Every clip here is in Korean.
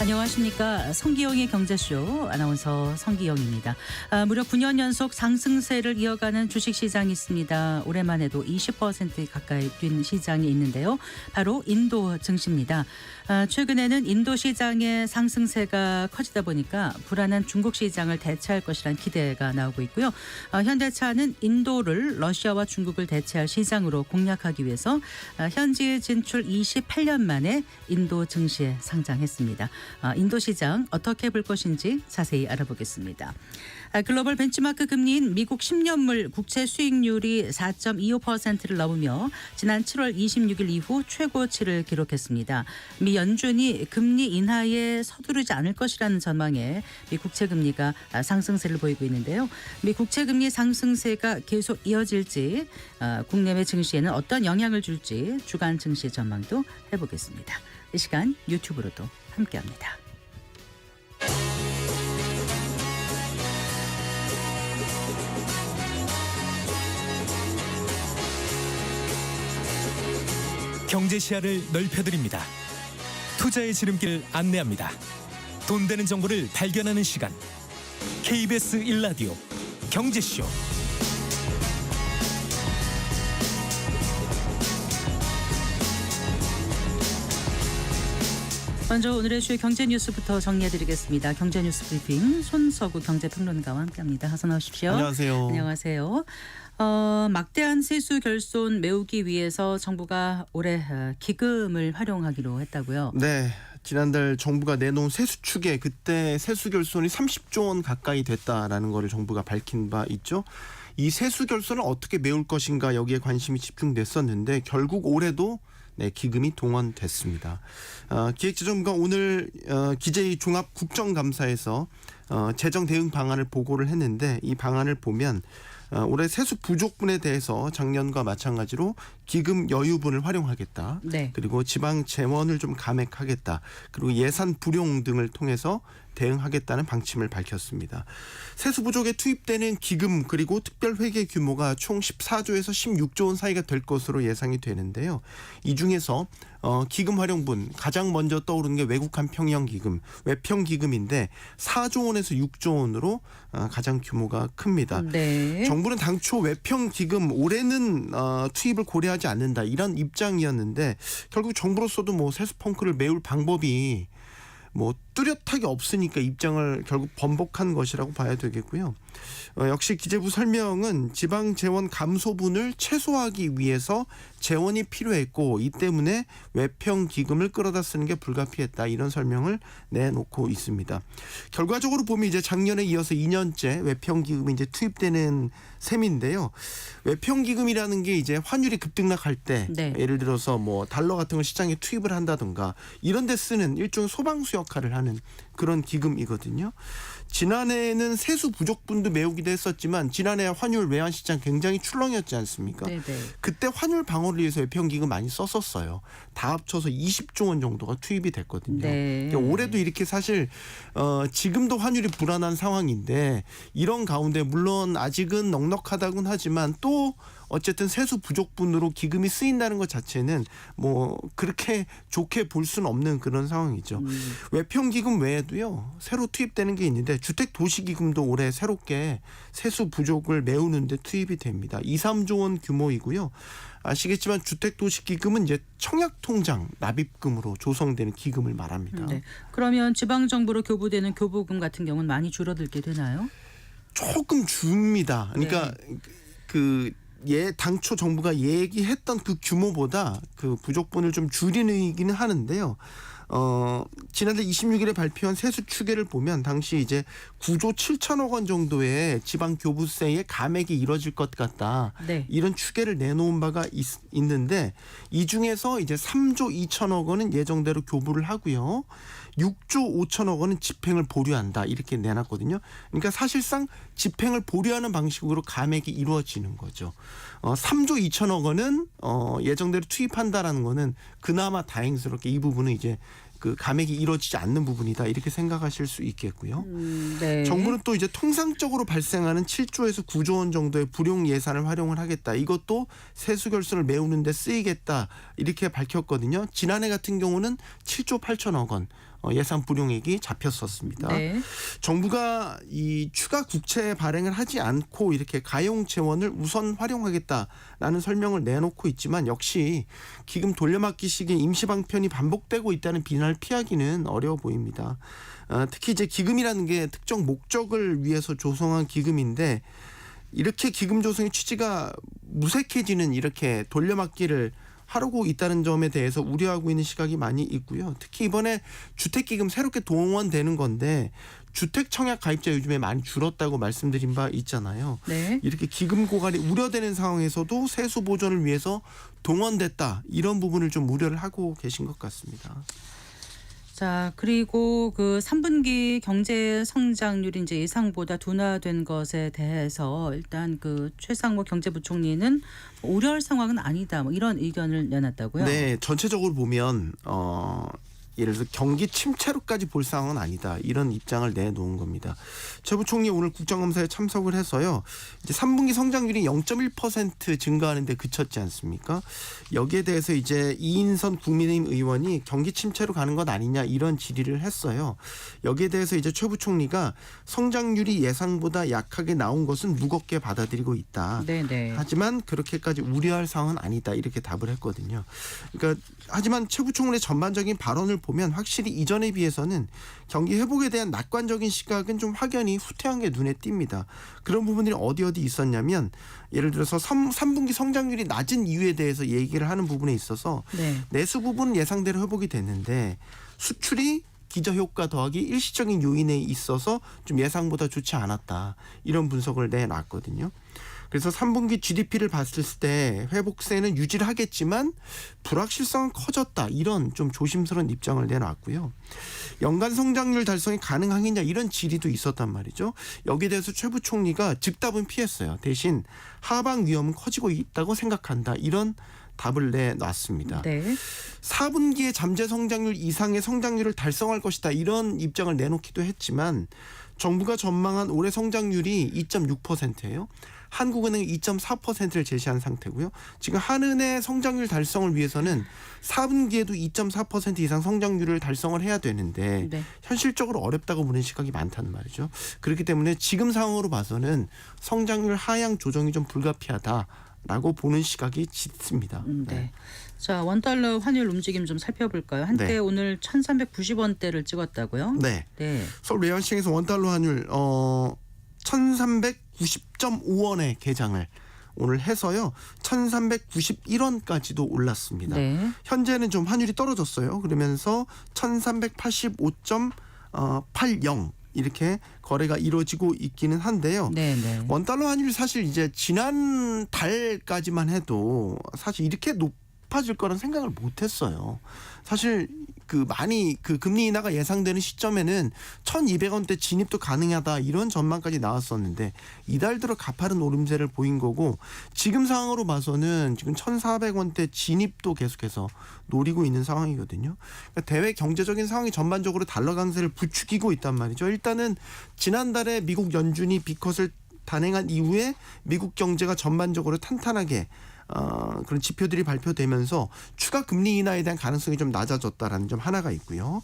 안녕하십니까. 성기영의 경제쇼 아나운서 성기영입니다. 무려 9년 연속 상승세를 이어가는 주식시장이 있습니다. 올해만 해도 20% 가까이 뛴 시장이 있는데요. 바로 인도 증시입니다. 최근에는 인도 시장의 상승세가 커지다 보니까 불안한 중국 시장을 대체할 것이란 기대가 나오고 있고요. 현대차는 인도를 러시아와 중국을 대체할 시장으로 공략하기 위해서 현지에 진출 28년 만에 인도 증시에 상장했습니다. 인도 시장 어떻게 볼 것인지 자세히 알아보겠습니다. 글로벌 벤치마크 금리인 미국 10년물 국채 수익률이 4.25%를 넘으며 지난 7월 26일 이후 최고치를 기록했습니다. 미 연준이 금리 인하에 서두르지 않을 것이라는 전망에 미 국채 금리가 상승세를 보이고 있는데요. 미 국채 금리 상승세가 계속 이어질지 국내외 증시에는 어떤 영향을 줄지 주간 증시 전망도 해보겠습니다. 이 시간 유튜브로도 함께합니다. 경제 시야를 넓혀드립니다. 투자의 지름길 안내합니다. 돈 되는 정보를 발견하는 시간. KBS 1라디오 경제쇼. 먼저 오늘의 주요 경제 뉴스부터 정리해드리겠습니다. 경제 뉴스 브리핑 손서구 경제평론가와 함께합니다. 어서 나오십시오. 안녕하세요. 안녕하세요. 막대한 세수 결손 메우기 위해서 정부가 올해 기금을 활용하기로 했다고요. 네. 지난달 정부가 내놓은 세수 추계, 그때 세수 결손이 30조 원 가까이 됐다라는 거를 정부가 밝힌 바 있죠. 이 세수 결손을 어떻게 메울 것인가 여기에 관심이 집중됐었는데 결국 올해도 기금이 동원됐습니다. 기획재정부가 오늘 기재위 종합 국정감사에서 재정 대응 방안을 보고를 했는데 이 방안을 보면 올해 세수 부족분에 대해서 작년과 마찬가지로 기금 여유분을 활용하겠다. 네. 그리고 지방 재원을 좀 감액하겠다. 그리고 예산 불용 등을 통해서 대응하겠다는 방침을 밝혔습니다. 세수 부족에 투입되는 기금 그리고 특별회계 규모가 총 14조에서 16조 원 사이가 될 것으로 예상이 되는데요. 이 중에서 기금 활용분 가장 먼저 떠오르는 게 외국한 평형 기금, 외평 기금인데 4조 원에서 6조 원으로 가장 규모가 큽니다. 네. 정부는 당초 외평 기금 올해는 투입을 고려하지 않는다 이런 입장이었는데 결국 정부로서도 뭐 세수 펑크를 메울 방법이 뚜렷하게 없으니까 입장을 결국 번복한 것이라고 봐야 되겠고요. 역시 기재부 설명은 지방 재원 감소분을 최소화하기 위해서 재원이 필요했고 이 때문에 외평 기금을 끌어다 쓰는 게 불가피했다 이런 설명을 내놓고 있습니다. 결과적으로 보면 이제 작년에 이어서 2년째 외평 기금이 이제 투입되는 셈인데요. 외평 기금이라는 게 이제 환율이 급등락할 때 네. 예를 들어서 달러 같은 걸 시장에 투입을 한다든가 이런 데 쓰는 일종의 소방수 역할을 하는 그런 기금이거든요. 지난해에는 세수 부족분도 메우기도 했었지만 지난해 환율 외환시장 굉장히 출렁이었지 않습니까? 네네. 그때 환율 방어를 위해서 외평기금 많이 썼었어요. 다 합쳐서 20조 원 정도가 투입이 됐거든요. 네. 그러니까 올해도 이렇게 사실 지금도 환율이 불안한 상황인데 이런 가운데 물론 아직은 넉넉하다곤 하지만 또 어쨌든 세수 부족분으로 기금이 쓰인다는 것 자체는 그렇게 좋게 볼 수는 없는 그런 상황이죠. 외평 기금 외에도요. 새로 투입되는 게 있는데 주택 도시 기금도 올해 새롭게 세수 부족을 메우는데 투입이 됩니다. 2, 3조 원 규모이고요. 아시겠지만 주택 도시 기금은 이제 청약 통장 납입금으로 조성되는 기금을 말합니다. 네. 그러면 지방 정부로 교부되는 교부금 같은 경우는 많이 줄어들게 되나요? 조금 줍니다. 그러니까 당초 정부가 얘기했던 그 규모보다 그 부족분을 좀 줄이기는 하는데요. 지난달 26일에 발표한 세수 추계를 보면 당시 이제 9조 7천억 원 정도의 지방 교부세의 감액이 이뤄질 것 같다. 네. 이런 추계를 내놓은 바가 있는데 이 중에서 이제 3조 2천억 원은 예정대로 교부를 하고요. 6조 5천억 원은 집행을 보류한다 이렇게 내놨거든요. 그러니까 사실상 집행을 보류하는 방식으로 감액이 이루어지는 거죠. 3조 2천억 원은 예정대로 투입한다라는 거는 그나마 다행스럽게 이 부분은 이제 그 감액이 이루어지지 않는 부분이다 이렇게 생각하실 수 있겠고요. 네. 정부는 또 이제 통상적으로 발생하는 7조에서 9조 원 정도의 불용 예산을 활용을 하겠다. 이것도 세수 결손을 메우는 데 쓰이겠다 이렇게 밝혔거든요. 지난해 같은 경우는 7조 8천억 원 예산 불용액이 잡혔었습니다. 네. 정부가 이 추가 국채 발행을 하지 않고 이렇게 가용 재원을 우선 활용하겠다라는 설명을 내놓고 있지만 역시 기금 돌려막기식의 임시 방편이 반복되고 있다는 비난을 피하기는 어려워 보입니다. 특히 이제 기금이라는 게 특정 목적을 위해서 조성한 기금인데 이렇게 기금 조성의 취지가 무색해지는 이렇게 돌려막기를 하고 있다는 점에 대해서 우려하고 있는 시각이 많이 있고요. 특히 이번에 주택기금 새롭게 동원되는 건데 주택 청약 가입자 요즘에 많이 줄었다고 말씀드린 바 있잖아요. 네. 이렇게 기금 고갈이 우려되는 상황에서도 세수 보전을 위해서 동원됐다. 이런 부분을 좀 우려를 하고 계신 것 같습니다. 자, 그리고 그 3분기 경제 성장률이 이제 예상보다 둔화된 것에 대해서 일단 그 최상목 경제부총리는 우려할 상황은 아니다. 뭐 이런 의견을 내놨다고요. 네, 전체적으로 보면 예를 들어서 경기 침체로까지 볼 상황은 아니다. 이런 입장을 내놓은 겁니다. 최 부총리 오늘 국정감사에 참석을 해서요. 이제 3분기 성장률이 0.1% 증가하는 데 그쳤지 않습니까? 여기에 대해서 이제 이인선 국민의힘 의원이 경기 침체로 가는 것 아니냐 이런 질의를 했어요. 여기에 대해서 이제 최 부총리가 성장률이 예상보다 약하게 나온 것은 무겁게 받아들이고 있다. 네네. 하지만 그렇게까지 우려할 상황은 아니다. 이렇게 답을 했거든요. 그러니까 하지만 최 부총리의 전반적인 발언을 보면 확실히 이전에 비해서는 경기 회복에 대한 낙관적인 시각은 좀 확연히 후퇴한 게 눈에 띕니다. 그런 부분들이 어디 있었냐면 예를 들어서 3분기 성장률이 낮은 이유에 대해서 얘기를 하는 부분에 있어서 네. 내수 부분은 예상대로 회복이 됐는데 수출이 기저효과 더하기 일시적인 요인에 있어서 좀 예상보다 좋지 않았다. 이런 분석을 내놨거든요. 그래서 3분기 GDP를 봤을 때 회복세는 유지를 하겠지만 불확실성은 커졌다. 이런 좀 조심스러운 입장을 내놨고요. 연간 성장률 달성이 가능하겠냐 이런 질의도 있었단 말이죠. 여기에 대해서 최 부총리가 즉답은 피했어요. 대신 하방 위험은 커지고 있다고 생각한다. 이런 답을 내놨습니다. 네. 4분기에 잠재 성장률 이상의 성장률을 달성할 것이다. 이런 입장을 내놓기도 했지만 정부가 전망한 올해 성장률이 2.6%예요. 한국은행이 2.4%를 제시한 상태고요. 지금 한은의 성장률 달성을 위해서는 4분기에도 2.4% 이상 성장률을 달성을 해야 되는데 네. 현실적으로 어렵다고 보는 시각이 많다는 말이죠. 그렇기 때문에 지금 상황으로 봐서는 성장률 하향 조정이 좀 불가피하다라고 보는 시각이 짙습니다. 네. 자, 원달러 환율 움직임 좀 살펴볼까요? 한때 네. 오늘 1,390원대를 찍었다고요? 네. 네. 서울 외환시장에서 원달러 환율 1,390.5원에 개장을 오늘 해서요. 1,391원까지도 올랐습니다. 네. 현재는 좀 환율이 떨어졌어요. 그러면서 1,385.80 이렇게 거래가 이루어지고 있기는 한데요. 네. 원달러 환율이 사실 이제 지난 달까지만 해도 사실 이렇게 높아질 거란 생각을 못했어요. 사실 많이 금리 인하가 예상되는 시점에는 1,200원대 진입도 가능하다 이런 전망까지 나왔었는데 이달 들어 가파른 오름세를 보인 거고 지금 상황으로 봐서는 지금 1,400원대 진입도 계속해서 노리고 있는 상황이거든요. 그러니까 대외 경제적인 상황이 전반적으로 달러 강세를 부추기고 있단 말이죠. 일단은 지난달에 미국 연준이 비컷을 단행한 이후에 미국 경제가 전반적으로 탄탄하게 그런 지표들이 발표되면서 추가 금리 인하에 대한 가능성이 좀 낮아졌다라는 점 하나가 있고요.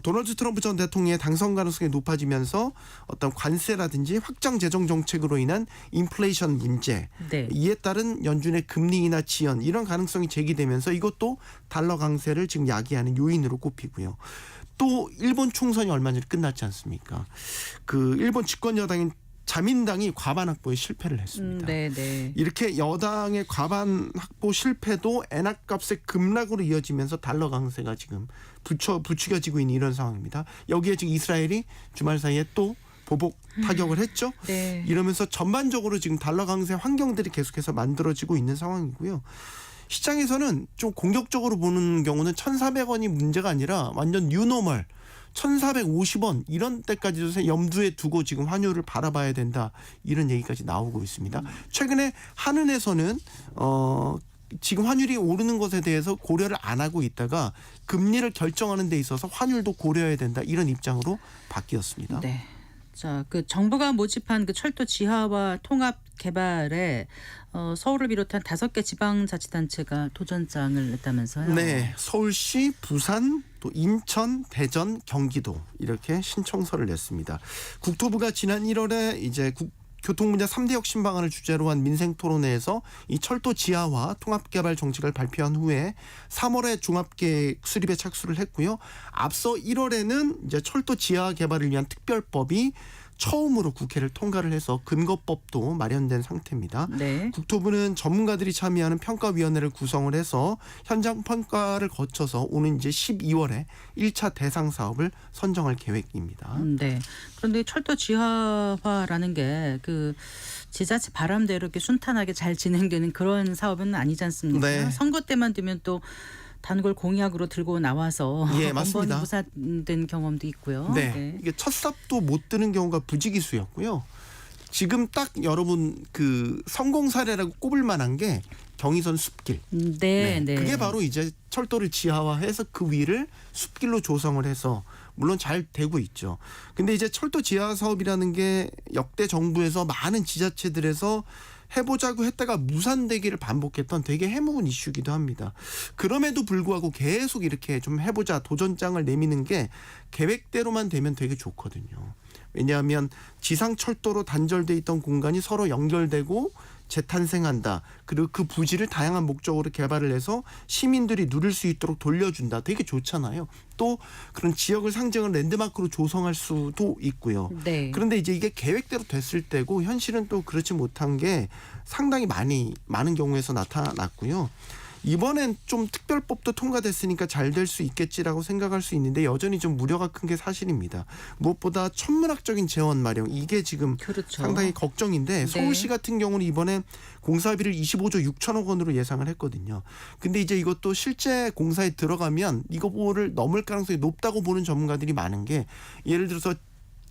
도널드 트럼프 전 대통령의 당선 가능성이 높아지면서 어떤 관세라든지 확장 재정 정책으로 인한 인플레이션 문제, 네. 이에 따른 연준의 금리 인하 지연 이런 가능성이 제기되면서 이것도 달러 강세를 지금 야기하는 요인으로 꼽히고요. 또 일본 총선이 얼마 전에 끝났지 않습니까? 일본 집권 여당인 자민당이 과반 확보에 실패를 했습니다. 네. 이렇게 여당의 과반 확보 실패도 엔화값의 급락으로 이어지면서 달러 강세가 지금 부추겨지고 있는 이런 상황입니다. 여기에 지금 이스라엘이 주말 사이에 또 보복 타격을 했죠. 네. 이러면서 전반적으로 지금 달러 강세 환경들이 계속해서 만들어지고 있는 상황이고요. 시장에서는 좀 공격적으로 보는 경우는 1,400원이 문제가 아니라 완전 뉴노멀 1,450원 이런 때까지도 염두에 두고 지금 환율을 바라봐야 된다 이런 얘기까지 나오고 있습니다. 최근에 한은에서는 지금 환율이 오르는 것에 대해서 고려를 안 하고 있다가 금리를 결정하는 데 있어서 환율도 고려해야 된다 이런 입장으로 바뀌었습니다. 네. 자, 그 정부가 모집한 그 철도 지하화 통합 개발에 서울을 비롯한 5개 지방자치단체가 도전장을 냈다면서요? 네, 서울시, 부산, 또 인천, 대전, 경기도 이렇게 신청서를 냈습니다. 국토부가 지난 1월에 이제 교통 분야 3대 혁신 방안을 주제로 한 민생 토론회에서 이 철도 지하화 통합 개발 정책을 발표한 후에 3월에 종합계획 수립에 착수를 했고요. 앞서 1월에는 이제 철도 지하화 개발을 위한 특별법이 처음으로 국회를 통과를 해서 근거법도 마련된 상태입니다. 네. 국토부는 전문가들이 참여하는 평가위원회를 구성을 해서 현장 평가를 거쳐서 오는 이제 12월에 1차 대상 사업을 선정할 계획입니다. 네. 그런데 철도 지하화라는 게 그 지자체 바람대로 이렇게 순탄하게 잘 진행되는 그런 사업은 아니지 않습니까? 네. 선거 때만 되면 또 단골 공약으로 들고 나와서 예, 번번이 맞습니다. 무산된 경험도 있고요. 네. 이게 첫 삽도 못 드는 경우가 부지기수였고요. 지금 딱 여러분 그 성공 사례라고 꼽을 만한 게 경의선 숲길. 네. 그게 바로 이제 철도를 지하화해서 그 위를 숲길로 조성을 해서 물론 잘 되고 있죠. 근데 이제 철도 지하화 사업이라는 게 역대 정부에서 많은 지자체들에서 해보자고 했다가 무산되기를 반복했던 되게 해묵은 이슈이기도 합니다. 그럼에도 불구하고 계속 이렇게 좀 해보자 도전장을 내미는 게 계획대로만 되면 되게 좋거든요. 왜냐하면 지상철도로 단절돼 있던 공간이 서로 연결되고 재탄생한다. 그리고 그 부지를 다양한 목적으로 개발을 해서 시민들이 누릴 수 있도록 돌려준다. 되게 좋잖아요. 또 그런 지역을 상징하는 랜드마크로 조성할 수도 있고요. 네. 그런데 이제 이게 계획대로 됐을 때고 현실은 또 그렇지 못한 게 상당히 많은 경우에서 나타났고요. 이번엔 좀 특별법도 통과됐으니까 잘 될 수 있겠지라고 생각할 수 있는데 여전히 좀 우려가 큰 게 사실입니다. 무엇보다 천문학적인 재원 마련 이게 지금 그렇죠. 상당히 걱정인데 서울시 같은 경우는 이번에 공사비를 25조 6천억 원으로 예상을 했거든요. 근데 이제 이것도 실제 공사에 들어가면 이거를 넘을 가능성이 높다고 보는 전문가들이 많은 게 예를 들어서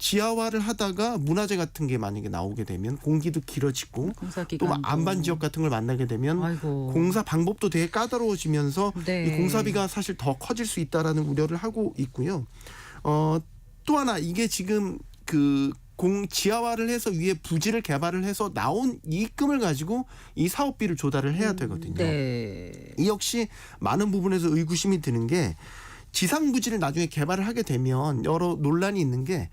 지하화를 하다가 문화재 같은 게 만약에 나오게 되면 공기도 길어지고 또 안반 지역 같은 걸 만나게 되면 아이고. 공사 방법도 되게 까다로워지면서 네. 이 공사비가 사실 더 커질 수 있다라는 우려를 하고 있고요. 또 하나 이게 지금 그 지하화를 해서 위에 부지를 개발을 해서 나온 이익금을 가지고 이 사업비를 조달을 해야 되거든요. 네. 이 역시 많은 부분에서 의구심이 드는 게 지상 부지를 나중에 개발을 하게 되면 여러 논란이 있는 게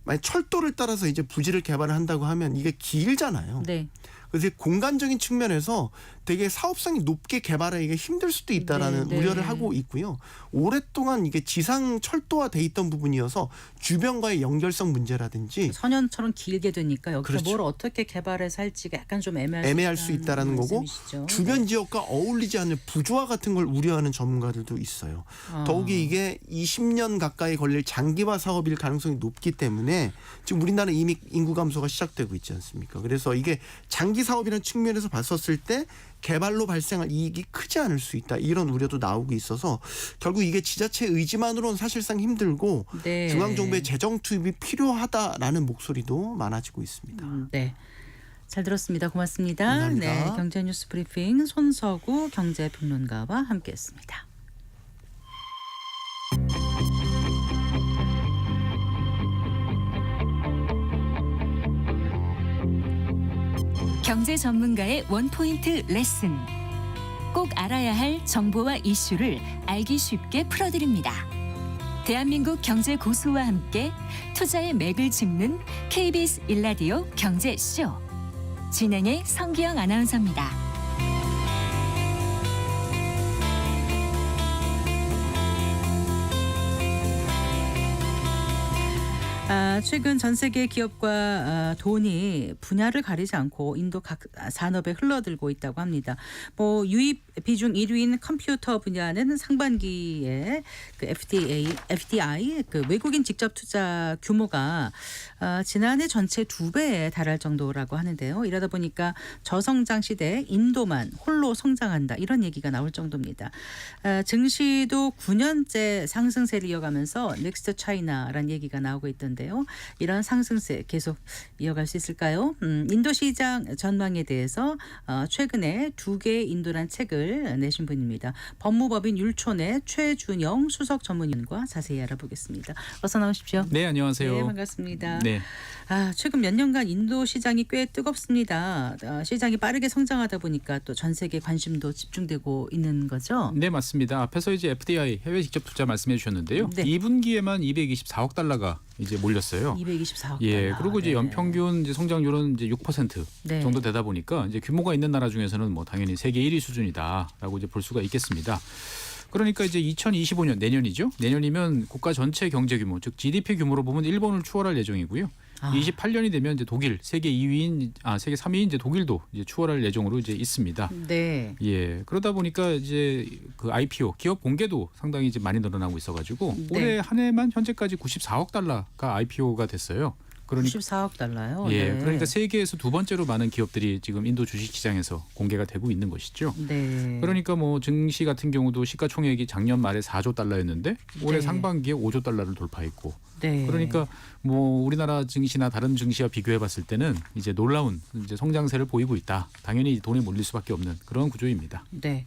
만약 철도를 따라서 이제 부지를 개발을 한다고 하면 이게 길잖아요. 네. 그래서 공간적인 측면에서 되게 사업성이 높게 개발하기가 힘들 수도 있다라는 우려를 하고 있고요. 오랫동안 이게 지상 철도화돼 있던 부분이어서 주변과의 연결성 문제라든지 선연처럼 길게 되니까 여기서 그렇죠. 뭘 어떻게 개발해서 할지가 약간 좀 애매할 수 있다라는 거고 주변 지역과 어울리지 않는 부조화 같은 걸 우려하는 전문가들도 있어요. 더욱이 이게 20년 가까이 걸릴 장기화 사업일 가능성이 높기 때문에 지금 우리나라 이미 인구 감소가 시작되고 있지 않습니까? 그래서 이게 장기 사업이라는 측면에서 봤었을 때 개발로 발생할 이익이 크지 않을 수 있다. 이런 우려도 나오고 있어서 결국 이게 지자체 의지만으로는 사실상 힘들고 네. 중앙정부의 재정 투입이 필요하다라는 목소리도 많아지고 있습니다. 네. 잘 들었습니다. 고맙습니다. 감사합니다. 네, 경제뉴스 브리핑 손서구 경제평론가와 함께했습니다. 경제 전문가의 원포인트 레슨. 꼭 알아야 할 정보와 이슈를 알기 쉽게 풀어드립니다. 대한민국 경제 고수와 함께 투자의 맥을 짚는 KBS 1라디오 경제쇼. 진행의 성기영 아나운서입니다. 최근 전 세계 기업과 돈이 분야를 가리지 않고 인도 각 산업에 흘러들고 있다고 합니다. 유입 비중 1위인 컴퓨터 분야는 상반기에 그 FDI 그 외국인 직접 투자 규모가 지난해 전체 2배에 달할 정도라고 하는데요. 이러다 보니까 저성장 시대에 인도만 홀로 성장한다 이런 얘기가 나올 정도입니다. 증시도 9년째 상승세를 이어가면서 넥스트 차이나라는 얘기가 나오고 있던데. 있는데요. 이런 상승세 계속 이어갈 수 있을까요? 인도 시장 전망에 대해서 최근에 2개의 인도란 책을 내신 분입니다. 법무법인 율촌의 최준영 수석 전문위원과 자세히 알아보겠습니다. 어서 나오십시오. 네, 안녕하세요. 네, 반갑습니다. 네. 최근 몇 년간 인도 시장이 꽤 뜨겁습니다. 시장이 빠르게 성장하다 보니까 또 전 세계 관심도 집중되고 있는 거죠. 네, 맞습니다. 앞에서 이제 FDI 해외 직접 투자 말씀해 주셨는데요. 네. 2분기에만 224억 달러가 이제 몰렸어요. 224억 예, 달러. 그리고 이제 네. 연평균 이제 성장률은 이제 6% 네. 정도 되다 보니까 이제 규모가 있는 나라 중에서는 뭐 당연히 세계 1위 수준이다라고 이제 볼 수가 있겠습니다. 그러니까 이제 2025년 내년이죠. 내년이면 국가 전체 경제 규모, 즉 GDP 규모로 보면 일본을 추월할 예정이고요. 28년이 되면 이제 독일 세계 3위인 이제 독일도 이제 추월할 예정으로 이제 있습니다. 네. 예, 그러다 보니까 이제 그 IPO 기업 공개도 상당히 이제 많이 늘어나고 있어가지고 네. 올해 한 해만 현재까지 94억 달러가 IPO가 됐어요. 그러니까 94억 달러요. 예, 네. 그러니까 세계에서 두 번째로 많은 기업들이 지금 인도 주식시장에서 공개가 되고 있는 것이죠. 네. 그러니까 뭐 증시 같은 경우도 시가총액이 작년 말에 4조 달러였는데 올해 네. 상반기에 5조 달러를 돌파했고, 네. 그러니까 뭐 우리나라 증시나 다른 증시와 비교해봤을 때는 이제 놀라운 이제 성장세를 보이고 있다. 당연히 돈이 몰릴 수밖에 없는 그런 구조입니다. 네.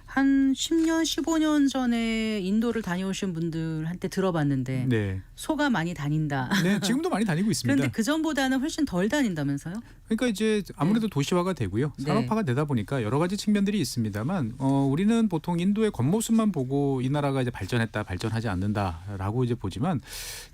한 10년, 15년 전에 인도를 다녀오신 분들한테 들어봤는데 네, 소가 많이 다닌다. 네 지금도 많이 다니고 있습니다. 그런데 그 전보다는 훨씬 덜 다닌다면서요? 그러니까 이제 아무래도 도시화가 되고요, 네. 산업화가 되다 보니까 여러 가지 측면들이 있습니다만, 우리는 보통 인도의 겉모습만 보고 이 나라가 이제 발전했다, 발전하지 않는다라고 이제 보지만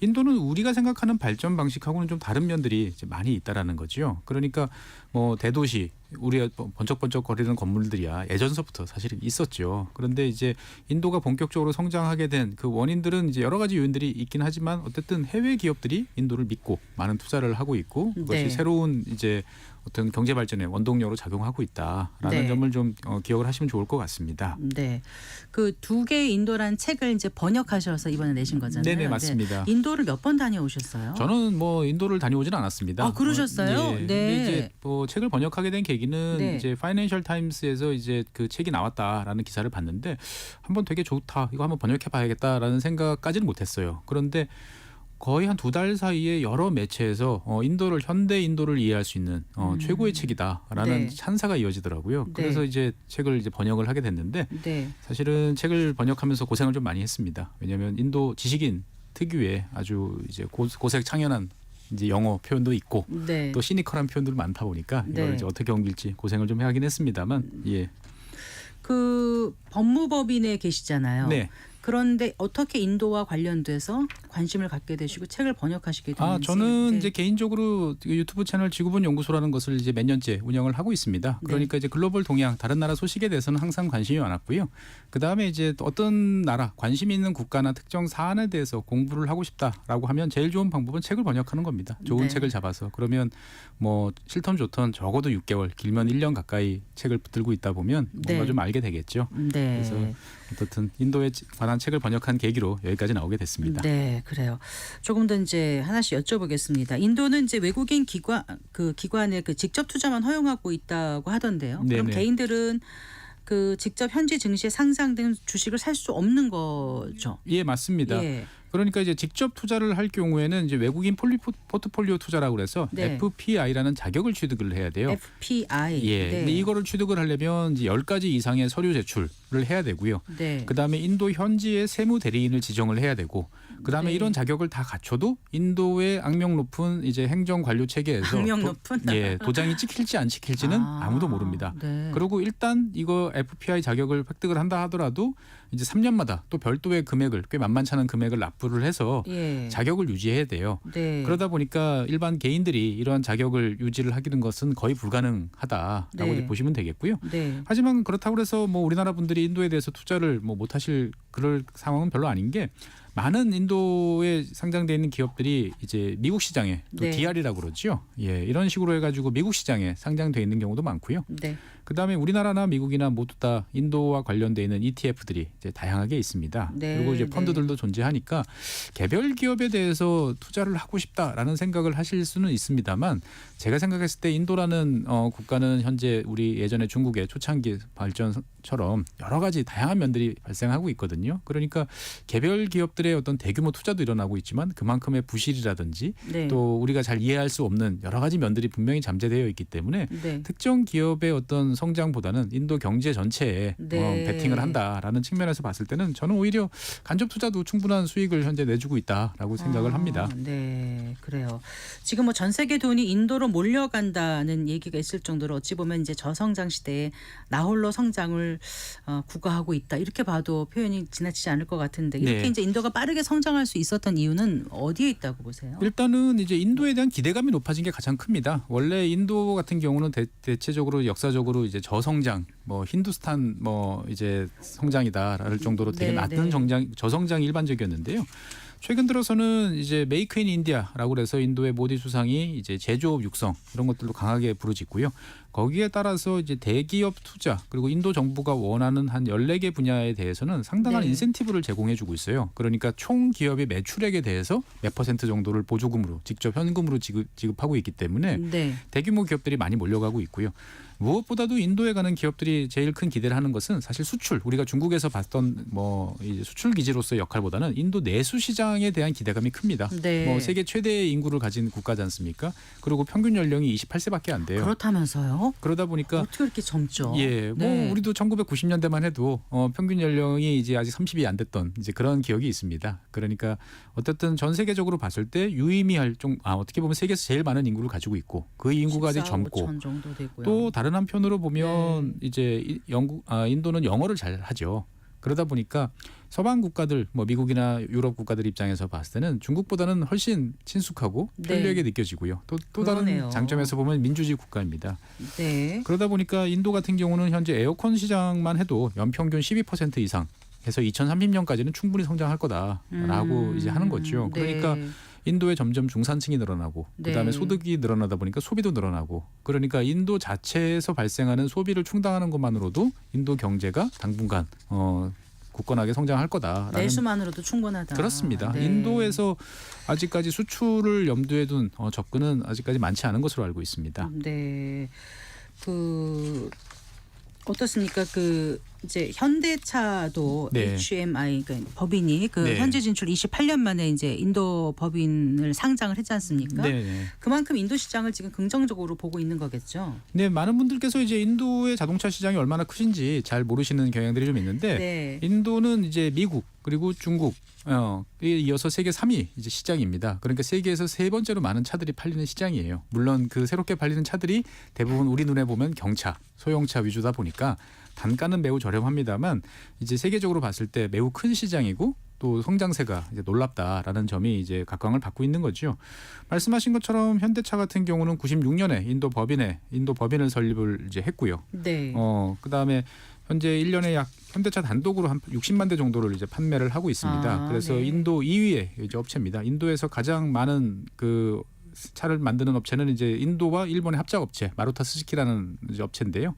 인도는 우리가 생각하는 발전 방식하고는 좀 다른 면들이 이제 많이 있다라는 거죠. 그러니까 뭐 대도시 우리가 번쩍번쩍 거리는 건물들이야 예전서부터 사실은 있었죠. 그런데 이제 인도가 본격적으로 성장하게 된 그 원인들은 이제 여러 가지 요인들이 있긴 하지만 어쨌든 해외 기업들이 인도를 믿고 많은 투자를 하고 있고 그것이 네. 새로운 이제 어떤 경제 발전의 원동력으로 작용하고 있다라는 네. 점을 좀 기억을 하시면 좋을 것 같습니다. 네. 그 2개의 인도란 책을 이제 번역하셔서 이번에 내신 거잖아요. 네네, 맞습니다. 네. 인도를 몇 번 다녀오셨어요? 저는 뭐 인도를 다녀오진 않았습니다. 아, 그러셨어요? 예. 네. 근데 이제 뭐 책을 번역하게 된 계기는 네. 이제 파이낸셜 타임스에서 이제 그 책이 나왔다라는 기사를 봤는데 한번 되게 좋다, 이거 한번 번역해봐야겠다라는 생각까지는 못했어요. 그런데 거의 한 2달 사이에 여러 매체에서 현대 인도를 이해할 수 있는 최고의 책이다라는 네. 찬사가 이어지더라고요. 네. 그래서 이제 책을 이제 번역을 하게 됐는데 네. 사실은 책을 번역하면서 고생을 좀 많이 했습니다. 왜냐하면 인도 지식인 특유의 아주 이제 고색 창연한 이제 영어 표현도 있고 네. 또 시니컬한 표현들이 많다 보니까 이걸 네. 이제 어떻게 옮길지 고생을 좀 하긴 했습니다만, 예. 그 법무법인에 계시잖아요. 네. 그런데 어떻게 인도와 관련돼서 관심을 갖게 되시고 책을 번역하시게 됐는지. 저는 네. 이제 개인적으로 유튜브 채널 지구본 연구소라는 것을 이제 몇 년째 운영을 하고 있습니다. 그러니까 이제 글로벌 동향, 다른 나라 소식에 대해서는 항상 관심이 많았고요. 그 다음에 이제 어떤 나라, 관심 있는 국가나 특정 사안에 대해서 공부를 하고 싶다라고 하면 제일 좋은 방법은 책을 번역하는 겁니다. 좋은 네. 책을 잡아서 뭔뭐 싫던 좋던 적어도 6개월, 길면 1년 가까이 책을 붙들고 있다 보면 뭔가 네. 좀 알게 되겠죠. 네. 그래서 어떻든 인도에 관한 책을 번역한 계기로 여기까지 나오게 됐습니다. 네, 그래요. 조금 더 이제 하나씩 여쭤보겠습니다. 인도는 이제 외국인 기관의 그 직접 투자만 허용하고 있다고 하던데요. 그럼 네네. 개인들은 그 직접 현지 증시에 상장된 주식을 살 수 없는 거죠. 예, 맞습니다. 예. 그러니까 이제 직접 투자를 할 경우에는 이제 외국인 포트폴리오 투자라고 그래서 네. FPI라는 자격을 취득을 해야 돼요. FPI. 예. 네. 근데 이거를 취득을 하려면 이제 10가지 이상의 서류 제출을 해야 되고요. 네. 그다음에 인도 현지의 세무 대리인을 지정을 해야 되고, 그다음에 네. 이런 자격을 다 갖춰도 인도의 악명 높은 이제 행정 관료 체계에서 악명 높은? 도장이 찍힐지 안 찍힐지는 아무도 모릅니다. 네. 그리고 일단 이거 FPI 자격을 획득을 한다 하더라도 이제 3년마다 또 별도의 금액을, 꽤 만만치 않은 금액을 납부를 해서 예. 자격을 유지해야 돼요. 네. 그러다 보니까 일반 개인들이 이러한 자격을 유지를 하기는 것은 거의 불가능하다라고 네. 이제 보시면 되겠고요. 네. 하지만 그렇다고 해서 뭐 우리나라 분들이 인도에 대해서 투자를 뭐 못하실 그럴 상황은 별로 아닌 게, 많은 인도에 상장돼 있는 기업들이 이제 미국 시장에 또 네. DR이라고 그러죠. 예, 이런 식으로 해가지고 미국 시장에 상장돼 있는 경우도 많고요. 네. 그다음에 우리나라나 미국이나 모두 다 인도와 관련돼 있는 ETF들이 이제 다양하게 있습니다. 네, 그리고 이제 네. 펀드들도 존재하니까 개별 기업에 대해서 투자를 하고 싶다라는 생각을 하실 수는 있습니다만 제가 생각했을 때 인도라는 국가는 현재 우리 예전에 중국의 초창기 발전처럼 여러 가지 다양한 면들이 발생하고 있거든요. 그러니까 개별 기업들의 어떤 대규모 투자도 일어나고 있지만 그만큼의 부실이라든지 네. 또 우리가 잘 이해할 수 없는 여러 가지 면들이 분명히 잠재되어 있기 때문에 네. 특정 기업의 어떤 성장보다는 인도 경제 전체에 네. 베팅을 한다라는 측면에서 봤을 때는 저는 오히려 간접 투자도 충분한 수익을 현재 내주고 있다라고 생각을 합니다. 네, 그래요. 지금 뭐 전 세계 돈이 인도로 몰려간다는 얘기가 있을 정도로 어찌 보면 이제 저성장 시대에 나홀로 성장을 구가하고 있다 이렇게 봐도 표현이 지나치지 않을 것 같은데 이렇게 네. 이제 인도가 빠르게 성장할 수 있었던 이유는 어디에 있다고 보세요? 일단은 이제 인도에 대한 기대감이 높아진 게 가장 큽니다. 원래 인도 같은 경우는 대체적으로 역사적으로 이제 저성장, 뭐 힌두스탄 뭐 이제 성장이다라는 정도로 되게 네, 낮은 네. 저성장이 일반적이었는데요. 최근 들어서는 이제 메이크 인 인디아라고 해서 인도의 모디 수상이 이제 제조업 육성 이런 것들도 강하게 부르짖고요. 거기에 따라서 이제 대기업 투자 그리고 인도 정부가 원하는 한 14개 분야에 대해서는 상당한 네. 인센티브를 제공해 주고 있어요. 그러니까 총 기업의 매출액에 대해서 몇 퍼센트 정도를 보조금으로 직접 현금으로 지급하고 있기 때문에 네. 대규모 기업들이 많이 몰려가고 있고요. 무엇보다도 인도에 가는 기업들이 제일 큰 기대를 하는 것은 사실 수출. 우리가 중국에서 봤던 뭐 이제 수출 기지로서의 역할보다는 인도 내수 시장에 대한 기대감이 큽니다. 네. 뭐 세계 최대의 인구를 가진 국가지 않습니까? 그리고 평균 연령이 28세밖에 안 돼요. 그렇다면서요? 그러다 보니까 어떻게 그렇게 젊죠? 예, 뭐 네. 우리도 1990년대만 해도 평균 연령이 이제 아직 30이 안 됐던 이제 그런 기억이 있습니다. 그러니까 어쨌든 전 세계적으로 봤을 때 유의미할 어떻게 보면 세계에서 제일 많은 인구를 가지고 있고 그 인구가 아직 14, 젊고 5천 정도 되고요. 또 다른 한편으로 보면 네. 이제 인도는 영어를 잘 하죠. 그러다 보니까 서방 국가들 뭐 미국이나 유럽 국가들 입장에서 봤을 때는 중국보다는 훨씬 친숙하고 네. 편리하게 느껴지고요. 또 다른 그러네요. 장점에서 보면 민주주의 국가입니다. 네. 그러다 보니까 인도 같은 경우는 현재 에어컨 시장만 해도 연평균 12% 이상 해서 2030년까지는 충분히 성장할 거다라고 이제 하는 거죠. 그러니까 네. 인도에 점점 중산층이 늘어나고 네. 그다음에 소득이 늘어나다 보니까 소비도 늘어나고 그러니까 인도 자체에서 발생하는 소비를 충당하는 것만으로도 인도 경제가 당분간 굳건하게 성장할 거다라는 내수만으로도 충분하다. 그렇습니다. 네. 인도에서 아직까지 수출을 염두에 둔 접근은 아직까지 많지 않은 것으로 알고 있습니다. 네. 어떻습니까? 이제 현대차도 네. HMI 그러니까 법인이 네. 현지 진출 28년 만에 이제 인도 법인을 상장을 했지 않습니까? 네. 그만큼 인도 시장을 지금 긍정적으로 보고 있는 거겠죠. 네, 많은 분들께서 이제 인도의 자동차 시장이 얼마나 크신지 잘 모르시는 경향들이 좀 있는데 네. 인도는 이제 미국 그리고 중국 에 이어서 세계 3위 이제 시장입니다. 그러니까 세계에서 세 번째로 많은 차들이 팔리는 시장이에요. 물론 그 새롭게 팔리는 차들이 대부분 우리 눈에 보면 경차, 소형차 위주다 보니까 단가는 매우 저렴합니다만 이제 세계적으로 봤을 때 매우 큰 시장이고 또 성장세가 이제 놀랍다라는 점이 이제 각광을 받고 있는 거죠. 말씀하신 것처럼 현대차 같은 경우는 96년에 인도 법인을 설립을 이제 했고요. 네. 그다음에 현재 1년에 약 현대차 단독으로 한 60만 대 정도를 이제 판매를 하고 있습니다. 그래서 네. 인도 2위의 이제 업체입니다. 인도에서 가장 많은 그 차를 만드는 업체는 이제 인도와 일본의 합작 업체 마루타 스즈키라는 이제 업체인데요.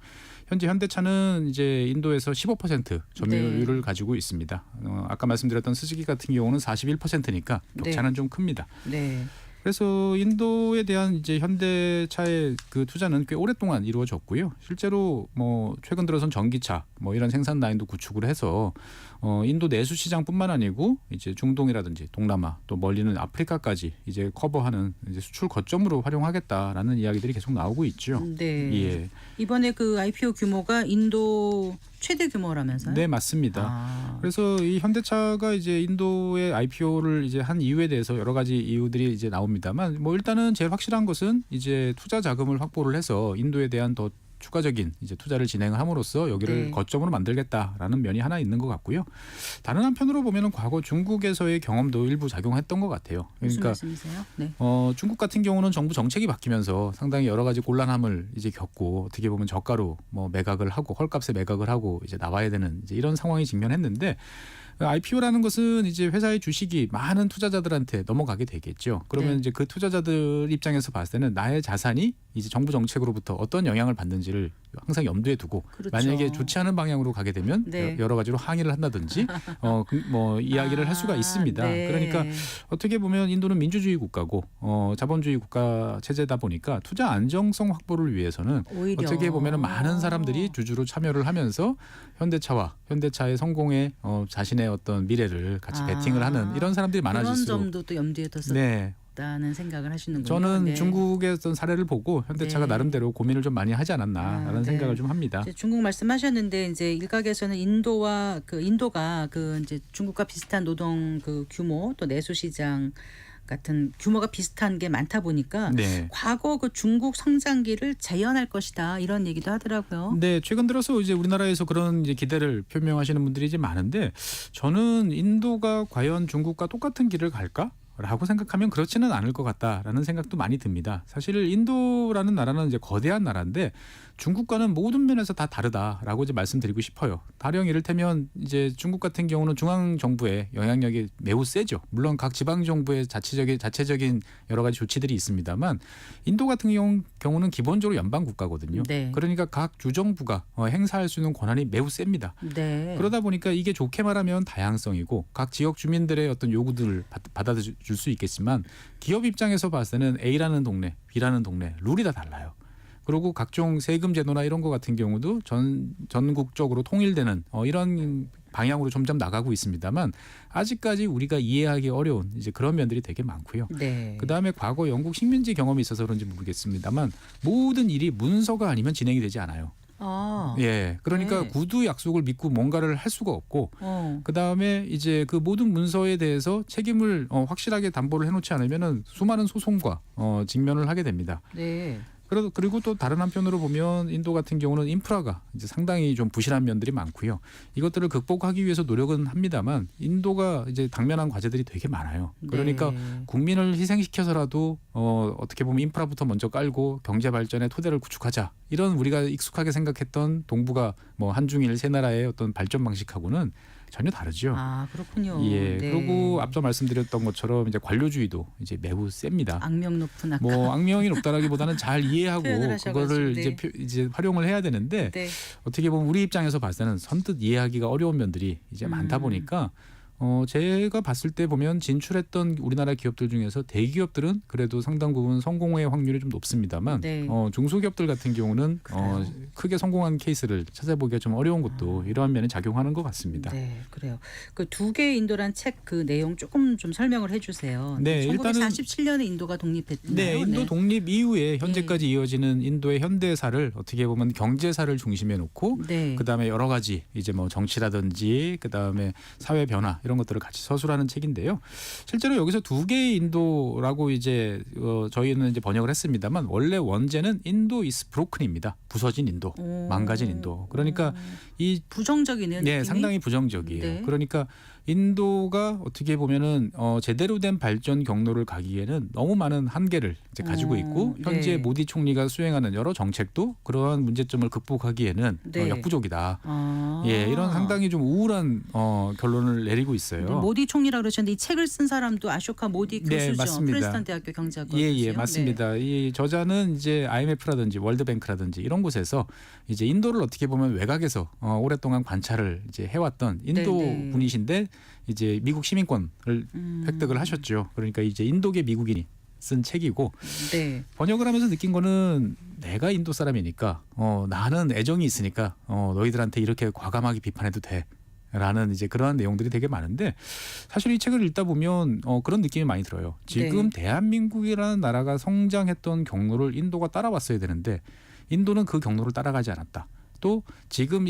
현재 현대차는 이제 인도에서 15% 점유율을 네. 가지고 있습니다. 아까 말씀드렸던 스즈키 같은 경우는 41%니까 격차는 좀 큽니다. 네. 그래서 인도에 대한 이제 현대차의 그 투자는 꽤 오랫동안 이루어졌고요. 실제로 뭐 최근 들어선 전기차 뭐 이런 생산 라인도 구축을 해서 인도 내수 시장뿐만 아니고 이제 중동이라든지 동남아 또 멀리는 아프리카까지 이제 커버하는 이제 수출 거점으로 활용하겠다라는 이야기들이 계속 나오고 있죠. 네. 예. 이번에 그 IPO 규모가 인도 최대 규모라면서요? 네, 맞습니다. 아. 그래서 이 현대차가 이제 인도의 IPO를 이제 한 이유에 대해서 여러 가지 이유들이 이제 나옵니다만 뭐 일단은 제일 확실한 것은 이제 투자 자금을 확보를 해서 인도에 대한 더 추가적인 이제 투자를 진행을 함으로써 여기를 네. 거점으로 만들겠다라는 면이 하나 있는 것 같고요. 다른 한편으로 보면은 과거 중국에서의 경험도 일부 작용했던 것 같아요. 무슨 그러니까 말씀이세요? 네. 중국 같은 경우는 정부 정책이 바뀌면서 상당히 여러 가지 곤란함을 이제 겪고 어떻게 보면 저가로 뭐 매각을 하고 헐값에 매각을 하고 이제 나와야 되는 이제 이런 상황이 직면했는데 IPO라는 것은 이제 회사의 주식이 많은 투자자들한테 넘어가게 되겠죠. 그러면 네. 이제 그 투자자들 입장에서 봤을 때는 나의 자산이 이제 정부 정책으로부터 어떤 영향을 받는지를 항상 염두에 두고 그렇죠. 만약에 좋지 않은 방향으로 가게 되면 네. 여러 가지로 항의를 한다든지 뭐 이야기를 할 수가 있습니다. 네. 그러니까 어떻게 보면 인도는 민주주의 국가고 자본주의 국가 체제다 보니까 투자 안정성 확보를 위해서는 오히려 어떻게 보면 많은 사람들이 주주로 참여를 하면서 현대차와 현대차의 성공에 자신의 어떤 미래를 같이 베팅을 하는 이런 사람들이 그런 많아질수록 점도 또 염두에 둬서 네. 다는 생각을 하시는군요. 저는 네. 중국의 어떤 사례를 보고 현대차가 네. 나름대로 고민을 좀 많이 하지 않았나라는 네. 생각을 좀 합니다. 이제 중국 말씀하셨는데 이제 일각에서는 인도가 이제 중국과 비슷한 노동 그 규모 또 내수 시장 같은 규모가 비슷한 게 많다 보니까 네. 과거 그 중국 성장기를 재현할 것이다 이런 얘기도 하더라고요. 네, 최근 들어서 이제 우리나라에서 그런 이제 기대를 표명하시는 분들이 이제 많은데 저는 인도가 과연 중국과 똑같은 길을 갈까? 라고 생각하면 그렇지는 않을 것 같다라는 생각도 많이 듭니다. 사실 인도라는 나라는 이제 거대한 나라인데 중국과는 모든 면에서 다 다르다라고 이제 말씀드리고 싶어요. 가령 이를테면 이제 중국 같은 경우는 중앙 정부의 영향력이 매우 세죠. 물론 각 지방 정부의 자체적인 여러 가지 조치들이 있습니다만 인도 같은 경우는 기본적으로 연방 국가거든요. 네. 그러니까 각 주정부가 행사할 수 있는 권한이 매우 셉니다. 네. 그러다 보니까 이게 좋게 말하면 다양성이고 각 지역 주민들의 어떤 요구들을 받아줄 수 있겠지만 기업 입장에서 봤을 때는 A라는 동네, B라는 동네 룰이 다 달라요. 그리고 각종 세금 제도나 이런 것 같은 경우도 전국적으로 통일되는 이런 방향으로 점점 나가고 있습니다만 아직까지 우리가 이해하기 어려운 이제 그런 면들이 되게 많고요. 네. 그다음에 과거 영국 식민지 경험이 있어서 그런지 모르겠습니다만 모든 일이 문서가 아니면 진행이 되지 않아요. 아. 예, 그러니까 네. 구두 약속을 믿고 뭔가를 할 수가 없고 그 다음에 이제 그 모든 문서에 대해서 책임을 확실하게 담보를 해놓지 않으면은 수많은 소송과 직면을 하게 됩니다. 네. 그리고 또 다른 한편으로 보면 인도 같은 경우는 인프라가 이제 상당히 좀 부실한 면들이 많고요. 이것들을 극복하기 위해서 노력은 합니다만 인도가 이제 당면한 과제들이 되게 많아요. 그러니까 네. 국민을 희생시켜서라도 어떻게 보면 인프라부터 먼저 깔고 경제 발전의 토대를 구축하자. 이런 우리가 익숙하게 생각했던 동북아 뭐 한중일 세 나라의 어떤 발전 방식하고는 전혀 다르죠. 아 그렇군요. 예. 네. 그리고 앞서 말씀드렸던 것처럼 이제 관료주의도 이제 매우 셉니다. 악명 높은 아까. 뭐 악명이 높다라기보다는 잘 이해하고 표현을 하셔가지고, 그거를 네. 이제 활용을 해야 되는데 네. 어떻게 보면 우리 입장에서 봤을 때는 선뜻 이해하기가 어려운 면들이 이제 많다 보니까 제가 봤을 때 보면 진출했던 우리나라 기업들 중에서 대기업들은 그래도 상당 부분 성공의 확률이 좀 높습니다만 네. 중소기업들 같은 경우는 그래요. 크게 성공한 케이스를 찾아보기가 좀 어려운 것도 이러한 면에 작용하는 것 같습니다. 네, 그래요. 그 두 개의 인도란 책 그 내용 조금 좀 설명을 해주세요. 네, 일단은 1947년에 인도가 독립했나요? 네, 인도 독립 이후에 현재까지 이어지는 인도의 현대사를 어떻게 보면 경제사를 중심에 놓고 네. 그다음에 여러 가지 이제 뭐 정치라든지 그다음에 사회 변화 이런 것들을 같이 서술하는 책인데요. 실제로 여기서 두 개의 인도라고 이제 저희는 이제 번역을 했습니다만 원래 원제는 인도 이스 브로큰입니다. 부서진 인도, 오. 망가진 인도. 그러니까 이 부정적이네요. 네, 느낌이? 상당히 부정적이에요. 네. 그러니까 인도가 어떻게 보면은 제대로 된 발전 경로를 가기에는 너무 많은 한계를 이제 가지고 있고 현재 네. 모디 총리가 수행하는 여러 정책도 그러한 문제점을 극복하기에는 네. 역부족이다. 아. 예, 이런 상당히 좀 우울한 결론을 내리고 네, 있어요. 모디 총리라 그러셨는데 이 책을 쓴 사람도 아쇼카 모디 네, 교수죠. 맞습니다. 프린스턴 대학교 경제학과 예, 교수요. 맞습니다. 이 저자는 이제 IMF라든지 월드뱅크라든지 이런 곳에서 이제 인도를 어떻게 보면 외곽에서 오랫동안 관찰을 이제 해왔던 인도 네. 분이신데 이제 미국 시민권을 획득을 하셨죠. 그러니까 이제 인도계 미국인이 쓴 책이고 네. 번역을 하면서 느낀 거는 내가 인도 사람이니까 나는 애정이 있으니까 너희들한테 이렇게 과감하게 비판해도 돼. 라는 이제 그러한 내용들이 되게 많은데 사실 이 책을 읽다 보면 그런 느낌이 많이 들어요. 지금 네. 대한민국이라는 나라가 성장했던 경로를 인도가 따라왔어야 되는데 인도는 그 경로를 따라가지 않았다. 또 지금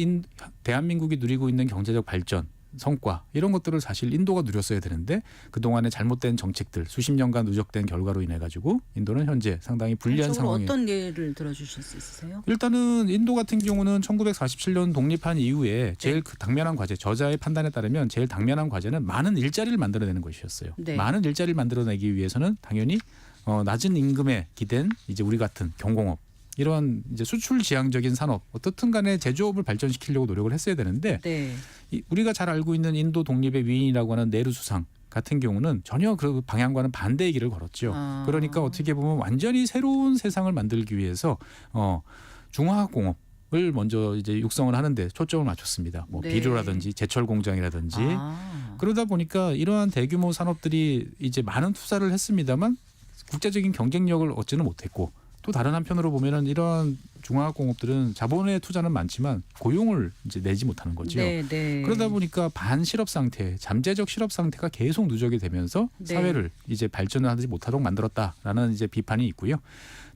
대한민국이 누리고 있는 경제적 발전 성과 이런 것들을 사실 인도가 누렸어야 되는데 그동안의 잘못된 정책들 수십 년간 누적된 결과로 인해 가지고 인도는 현재 상당히 불리한 구체적으로 상황에 어떤 예를 들어주실 수 있으세요? 일단은 인도 같은 경우는 1947년 독립한 이후에 제일 그 당면한 과제 저자의 판단에 따르면 제일 당면한 과제는 많은 일자리를 만들어내는 것이었어요. 네. 많은 일자리를 만들어내기 위해서는 당연히 낮은 임금에 기댄 이제 우리 같은 경공업 이런 이제 수출 지향적인 산업 어떻든 간에 제조업을 발전시키려고 노력을 했어야 되는데 네. 우리가 잘 알고 있는 인도 독립의 위인이라고 하는 네루 수상 같은 경우는 전혀 그 방향과는 반대의 길을 걸었죠. 아. 그러니까 어떻게 보면 완전히 새로운 세상을 만들기 위해서 중화학공업을 먼저 이제 육성을 하는데 초점을 맞췄습니다. 뭐 네. 비료라든지 제철 공장이라든지 아. 그러다 보니까 이러한 대규모 산업들이 이제 많은 투자를 했습니다만 국제적인 경쟁력을 얻지는 못했고 또 다른 한편으로 보면은 이러한 중화학공업들은 자본의 투자는 많지만 고용을 이제 내지 못하는 거죠. 네, 네. 그러다 보니까 반실업 상태, 잠재적 실업 상태가 계속 누적이 되면서 네. 사회를 이제 발전을 하지 못하도록 만들었다라는 이제 비판이 있고요.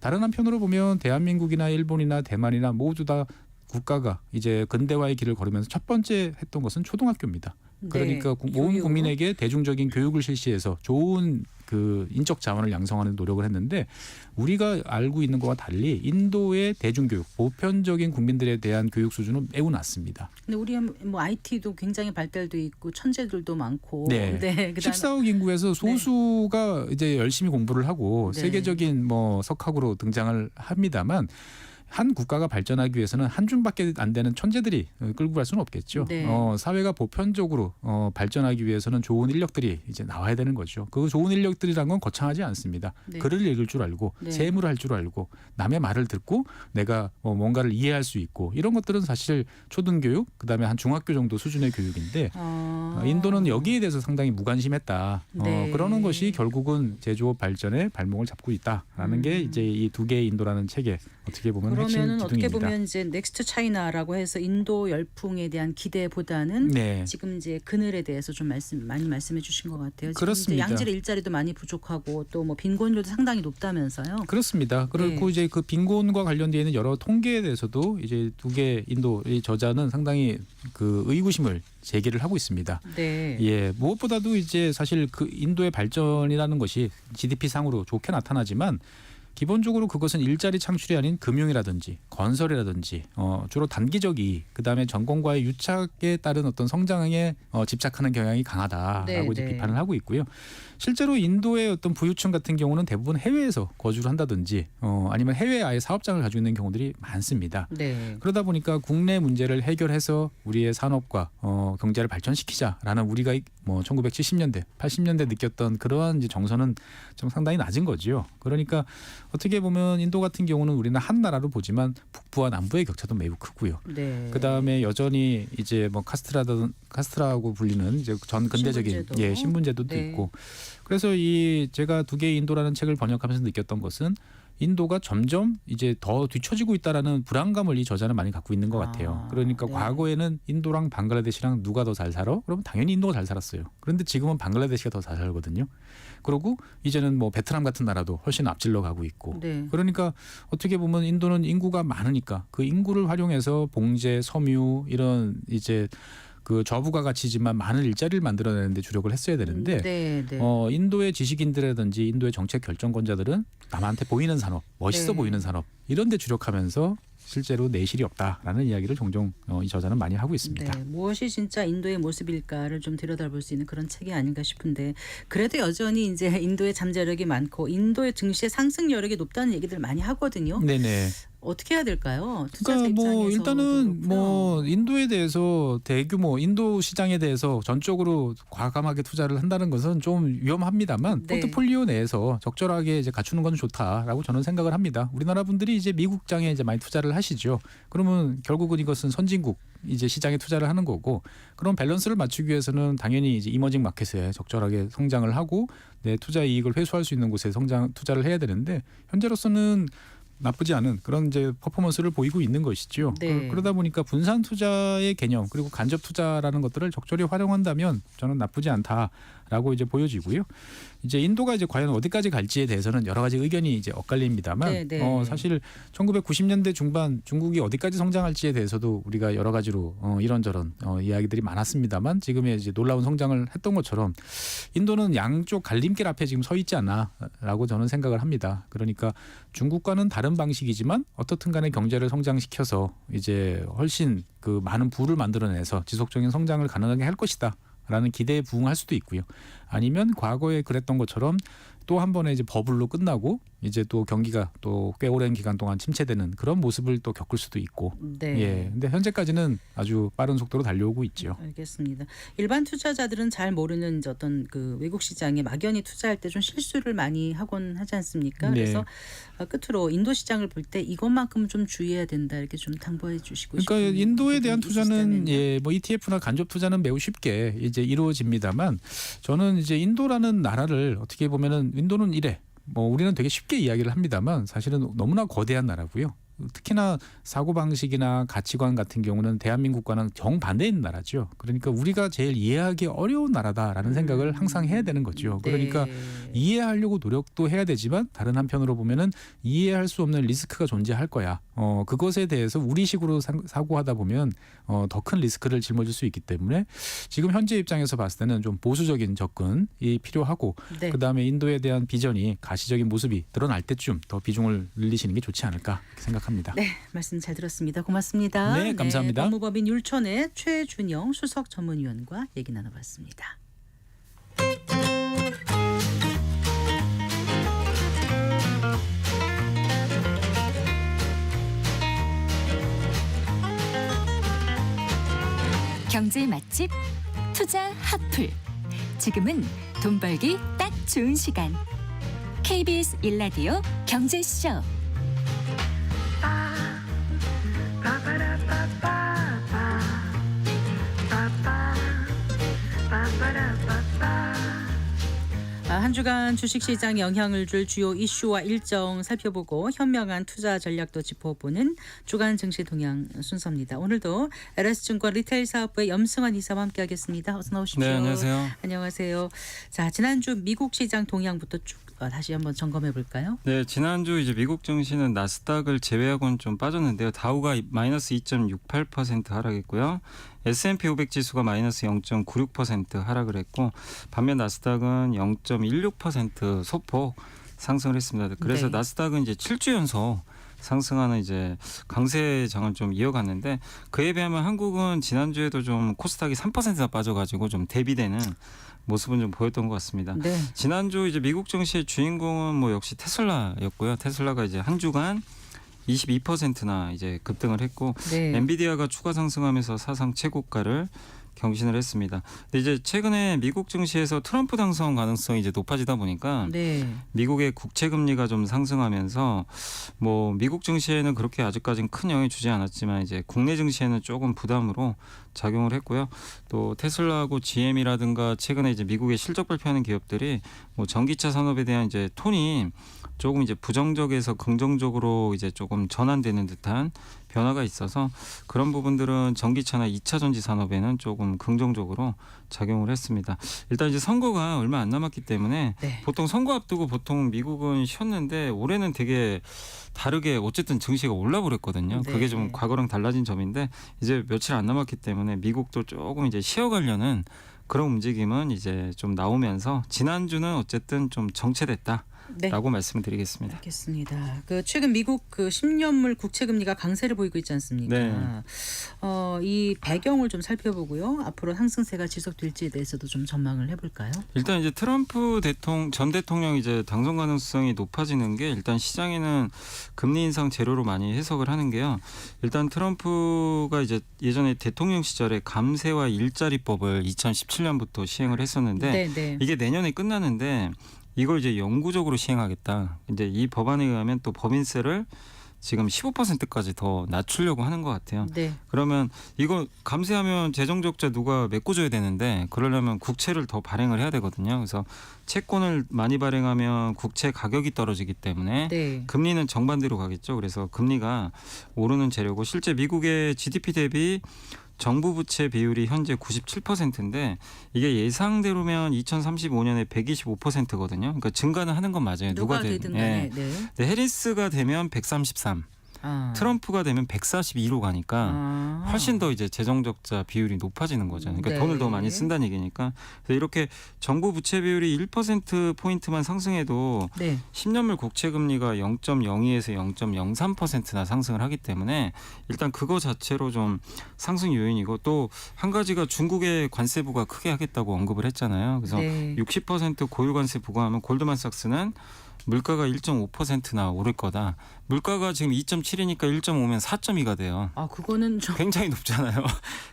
다른 한편으로 보면 대한민국이나 일본이나 대만이나 모두 다 국가가 이제 근대화의 길을 걸으면서 첫 번째 했던 것은 초등학교입니다. 그러니까 네. 온 교육. 국민에게 대중적인 교육을 실시해서 좋은 그 인적 자원을 양성하는 노력을 했는데 우리가 알고 있는 것과 달리 인도의 대중교육, 보편적인 국민들에 대한 교육 수준은 매우 낮습니다. 근데 우리 뭐 IT도 굉장히 발달돼 있고 천재들도 많고. 네. 그다음에 14억 인구에서 소수가 이제 열심히 공부를 하고 네. 세계적인 뭐 석학으로 등장을 합니다만 한 국가가 발전하기 위해서는 한 줌밖에 안 되는 천재들이 끌고 갈 수는 없겠죠. 네. 사회가 보편적으로 발전하기 위해서는 좋은 인력들이 이제 나와야 되는 거죠. 그 좋은 인력들이란 건 거창하지 않습니다. 네. 글을 읽을 줄 알고 네. 세무를 할 줄 알고 남의 말을 듣고 내가 뭔가를 이해할 수 있고 이런 것들은 사실 초등교육 그다음에 한 중학교 정도 수준의 교육인데 인도는 여기에 대해서 상당히 무관심했다. 네. 그러는 것이 결국은 제조업 발전의 발목을 잡고 있다라는 게 이제 이 두 개의 인도라는 책의 어떻게 보면 핵심 그러면은 어떻게 기둥입니다. 보면 이제 넥스트 차이나라고 해서 인도 열풍에 대한 기대보다는 네. 지금 이제 그늘에 대해서 좀 많이 말씀해 주신 것 같아요. 지금 그렇습니다. 이제 양질의 일자리도 많이 부족하고 또 뭐 빈곤율도 상당히 높다면서요. 그렇습니다. 그리고 네. 이제 그 빈곤과 관련되어 있는 여러 통계에 대해서도 이제 두 개 인도의 저자는 상당히 그 의구심을 제기를 하고 있습니다. 네. 예, 무엇보다도 이제 사실 그 인도의 발전이라는 것이 GDP 상으로 좋게 나타나지만 기본적으로 그것은 일자리 창출이 아닌 금융이라든지 건설이라든지 주로 단기적이 그다음에 전공과의 유착에 따른 어떤 성장에 집착하는 경향이 강하다라고 네, 이제 네. 비판을 하고 있고요. 실제로 인도의 어떤 부유층 같은 경우는 대부분 해외에서 거주를 한다든지 아니면 해외에 아예 사업장을 가지고 있는 경우들이 많습니다. 네. 그러다 보니까 국내 문제를 해결해서 우리의 산업과 경제를 발전시키자라는 우리가 뭐 1970년대, 80년대 느꼈던 그러한 이제 정서는 좀 상당히 낮은 거지요. 그러니까 어떻게 보면 인도 같은 경우는 우리는 한 나라로 보지만 북부와 남부의 격차도 매우 크고요. 네. 그다음에 여전히 이제 뭐 카스트라고 불리는 이제 전 근대적인 신분제도. 신분제도도 네. 있고 그래서 이 제가 두 개의 인도라는 책을 번역하면서 느꼈던 것은 인도가 점점 이제 더 뒤처지고 있다라는 불안감을 이 저자는 많이 갖고 있는 것 같아요. 그러니까 네. 과거에는 인도랑 방글라데시랑 누가 더 잘 살아? 그러면 당연히 인도가 잘 살았어요. 그런데 지금은 방글라데시가 더 잘 살거든요. 그리고 이제는 뭐 베트남 같은 나라도 훨씬 앞질러 가고 있고. 네. 그러니까 어떻게 보면 인도는 인구가 많으니까 그 인구를 활용해서 봉제, 섬유 이런 이제 그 저부가 가치지만 많은 일자리를 만들어내는 데 주력을 했어야 되는데 네, 네. 인도의 지식인들이라든지 인도의 정책 결정권자들은 남한테 보이는 산업, 멋있어 네. 보이는 산업 이런 데 주력하면서 실제로 내실이 없다라는 이야기를 종종 이 저자는 많이 하고 있습니다. 네, 무엇이 진짜 인도의 모습일까를 좀 들여다볼 수 있는 그런 책이 아닌가 싶은데 그래도 여전히 이제 인도의 잠재력이 많고 인도의 증시의 상승 여력이 높다는 얘기들 많이 하거든요. 네네. 어떻게 해야 될까요? 투자자 그러니까 뭐 입장에서도 일단은 그렇고요. 뭐 인도에 대해서 대규모 인도 시장에 대해서 전적으로 과감하게 투자를 한다는 것은 좀 위험합니다만 네. 포트폴리오 내에서 적절하게 이제 갖추는 건 좋다라고 저는 생각을 합니다. 우리나라 분들이 이제 미국장에 이제 많이 투자를 하시죠. 그러면 결국은 이것은 선진국 이제 시장에 투자를 하는 거고 그런 밸런스를 맞추기 위해서는 당연히 이제 이머징 마켓에 적절하게 성장을 하고 내 투자 이익을 회수할 수 있는 곳에 투자를 해야 되는데 현재로서는 나쁘지 않은 그런 이제 퍼포먼스를 보이고 있는 것이죠. 네. 그러다 보니까 분산 투자의 개념 그리고 간접 투자라는 것들을 적절히 활용한다면 저는 나쁘지 않다라고 이제 보여지고요. 이제 인도가 이제 과연 어디까지 갈지에 대해서는 여러 가지 의견이 이제 엇갈립니다만 네, 네. 사실 1990년대 중반 중국이 어디까지 성장할지에 대해서도 우리가 여러 가지로 이런저런 이야기들이 많았습니다만 지금의 이제 놀라운 성장을 했던 것처럼 인도는 양쪽 갈림길 앞에 지금 서 있지 않나라고 저는 생각을 합니다. 그러니까 중국과는 다른 방식이지만 어떻든 간에 경제를 성장시켜서 이제 훨씬 그 많은 부를 만들어내서 지속적인 성장을 가능하게 할 것이다. 라는 기대에 부응할 수도 있고요. 아니면 과거에 그랬던 것처럼 또 한 번의 이제 버블로 끝나고 이제 또 경기가 또 꽤 오랜 기간 동안 침체되는 그런 모습을 또 겪을 수도 있고. 네. 예. 근데 현재까지는 아주 빠른 속도로 달려오고 있죠. 알겠습니다. 일반 투자자들은 잘 모르는 이제 어떤 그 외국 시장에 막연히 투자할 때 좀 실수를 많이 하곤 하지 않습니까? 네. 그래서 끝으로 인도 시장을 볼 때 이것만큼 좀 주의해야 된다 이렇게 좀 당부해 주시고 그러니까 싶은 인도에 대한 부분이 투자는 있으시다면요. 뭐 ETF나 간접 투자는 매우 쉽게 이제 이루어집니다만 저는 이제 인도라는 나라를 어떻게 보면은 인도는 이래. 뭐 우리는 되게 쉽게 이야기를 합니다만 사실은 너무나 거대한 나라고요. 특히나 사고방식이나 가치관 같은 경우는 대한민국과는 정반대인 나라죠. 그러니까 우리가 제일 이해하기 어려운 나라다라는 생각을 항상 해야 되는 거죠. 그러니까 네. 이해하려고 노력도 해야 되지만 다른 한편으로 보면은 이해할 수 없는 리스크가 존재할 거야. 그것에 대해서 우리식으로 사고하다 보면 더 큰 리스크를 짊어질 수 있기 때문에 지금 현재 입장에서 봤을 때는 좀 보수적인 접근이 필요하고 네. 그다음에 인도에 대한 비전이 가시적인 모습이 드러날 때쯤 더 비중을 늘리시는 게 좋지 않을까 이렇게 생각합니다. 네, 말씀 잘 들었습니다. 고맙습니다. 네, 감사합니다. 법무법인 율촌의 최준영 수석 전문위원과 얘기 나눠봤습니다. 경제 맛집 투자 핫플. 지금은 돈 벌기 딱 좋은 시간. KBS 1라디오 경제쇼. 한 주간 주식시장 영향을 줄 주요 이슈와 일정 살펴보고 현명한 투자 전략도 짚어보는 주간 증시 동향 순서입니다. 오늘도 LS증권 리테일 사업부의 염승환 이사와 함께하겠습니다. 어서 나오십시오. 네, 안녕하세요. 안녕하세요. 자, 지난주 미국 시장 동향부터 쭉 다시 한번 점검해 볼까요? 네, 지난주 이제 미국 증시는 나스닥을 제외하고는 좀 빠졌는데요. 다우가 마이너스 2.68% 하락했고요. S&P 500 지수가 마이너스 0.96% 하락을 했고 반면 나스닥은 0.16% 소폭 상승을 했습니다. 그래서 네. 나스닥은 이제 7주 연속 상승하는 이제 강세장을 좀 이어갔는데 그에 비하면 한국은 지난주에도 좀 코스닥이 3%나 빠져가지고 좀 대비되는 모습은 좀 보였던 것 같습니다. 네. 지난주 이제 미국 증시의 주인공은 뭐 역시 테슬라였고요. 테슬라가 이제 한 주간 22%나 이제 급등을 했고 네. 엔비디아가 추가 상승하면서 사상 최고가를 경신을 했습니다. 근데 이제 최근에 미국 증시에서 트럼프 당선 가능성이 이제 높아지다 보니까 네. 미국의 국채 금리가 좀 상승하면서 뭐 미국 증시에는 그렇게 아직까지는 큰 영향을 주지 않았지만 이제 국내 증시에는 조금 부담으로 작용을 했고요. 또 테슬라하고 GM이라든가 최근에 이제 미국의 실적 발표하는 기업들이 뭐 전기차 산업에 대한 이제 톤이 조금 이제 부정적에서 긍정적으로 이제 조금 전환되는 듯한 변화가 있어서 그런 부분들은 전기차나 2차 전지 산업에는 조금 긍정적으로 작용을 했습니다. 일단 이제 선거가 얼마 안 남았기 때문에 네. 보통 선거 앞두고 보통 미국은 쉬었는데 올해는 되게 다르게 어쨌든 증시가 올라버렸거든요. 네. 그게 좀 과거랑 달라진 점인데 이제 며칠 안 남았기 때문에 미국도 조금 이제 쉬어가려는 그런 움직임은 이제 좀 나오면서 지난주는 어쨌든 좀 정체됐다. 네. 라고 말씀을 드리겠습니다. 알겠습니다. 그 최근 미국 그 10년물 국채 금리가 강세를 보이고 있지 않습니까? 네. 이 배경을 좀 살펴보고요. 앞으로 상승세가 지속될지에 대해서도 좀 전망을 해볼까요? 일단 이제 트럼프 전 대통령 이제 당선 가능성이 높아지는 게 일단 시장에는 금리 인상 재료로 많이 해석을 하는 게요. 일단 트럼프가 이제 예전에 대통령 시절에 감세와 일자리법을 2017년부터 시행을 했었는데 네. 이게 내년에 끝나는데 이걸 이제 영구적으로 시행하겠다. 이제 이 법안에 의하면 또 법인세를 지금 15%까지 더 낮추려고 하는 것 같아요. 네. 그러면 이거 감세하면 재정적자 누가 메꿔줘야 되는데 그러려면 국채를 더 발행을 해야 되거든요. 그래서 채권을 많이 발행하면 국채 가격이 떨어지기 때문에 네. 금리는 정반대로 가겠죠. 그래서 금리가 오르는 재료고 실제 미국의 GDP 대비 정부 부채 비율이 현재 97%인데 이게 예상대로면 2035년에 125%거든요. 그러니까 증가는 하는 건 맞아요. 누가 되든 간에. 네. 네, 해리스가 되면 133. 트럼프가 되면 142로 가니까 아. 훨씬 더 이제 재정 적자 비율이 높아지는 거죠. 그러니까 네. 돈을 더 많이 쓴다는 얘기니까. 그래서 이렇게 정부 부채 비율이 1% 포인트만 상승해도 네. 10년물 국채 금리가 0.02에서 0.03%나 상승을 하기 때문에 일단 그거 자체로 좀 상승 요인이고 또 한 가지가 중국의 관세부가 크게 하겠다고 언급을 했잖아요. 그래서 네. 60% 고유 관세 부과하면 골드만삭스는 물가가 1.5%나 오를 거다. 물가가 지금 2.7이니까 1.5면 4.2가 돼요. 아 그거는 좀 굉장히 높잖아요.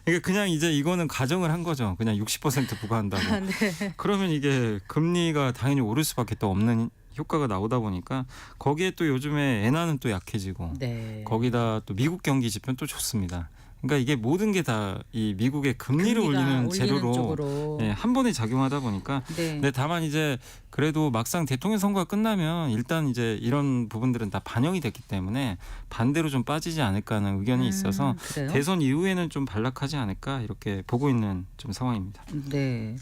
그러니까 그냥 이제 이거는 가정을 한 거죠. 그냥 60% 부과한다고. 네. 그러면 이게 금리가 당연히 오를 수밖에 또 없는 효과가 나오다 보니까 거기에 또 요즘에 엔화는 또 약해지고 네. 거기다 또 미국 경기 지표는 또 좋습니다. 그러니까 이게 모든 게 다 이 미국의 금리를 금리가 올리는 재료로 쪽으로. 예, 한 번에 작용하다 보니까 네. 근데 다만 이제 그래도 막상 대통령 선거가 끝나면 일단 이제 이런 부분들은 다 반영이 됐기 때문에 반대로 좀 빠지지 않을까 하는 의견이 있어서 그래요? 대선 이후에는 좀 반락하지 않을까 이렇게 보고 있는 좀 상황입니다. 네.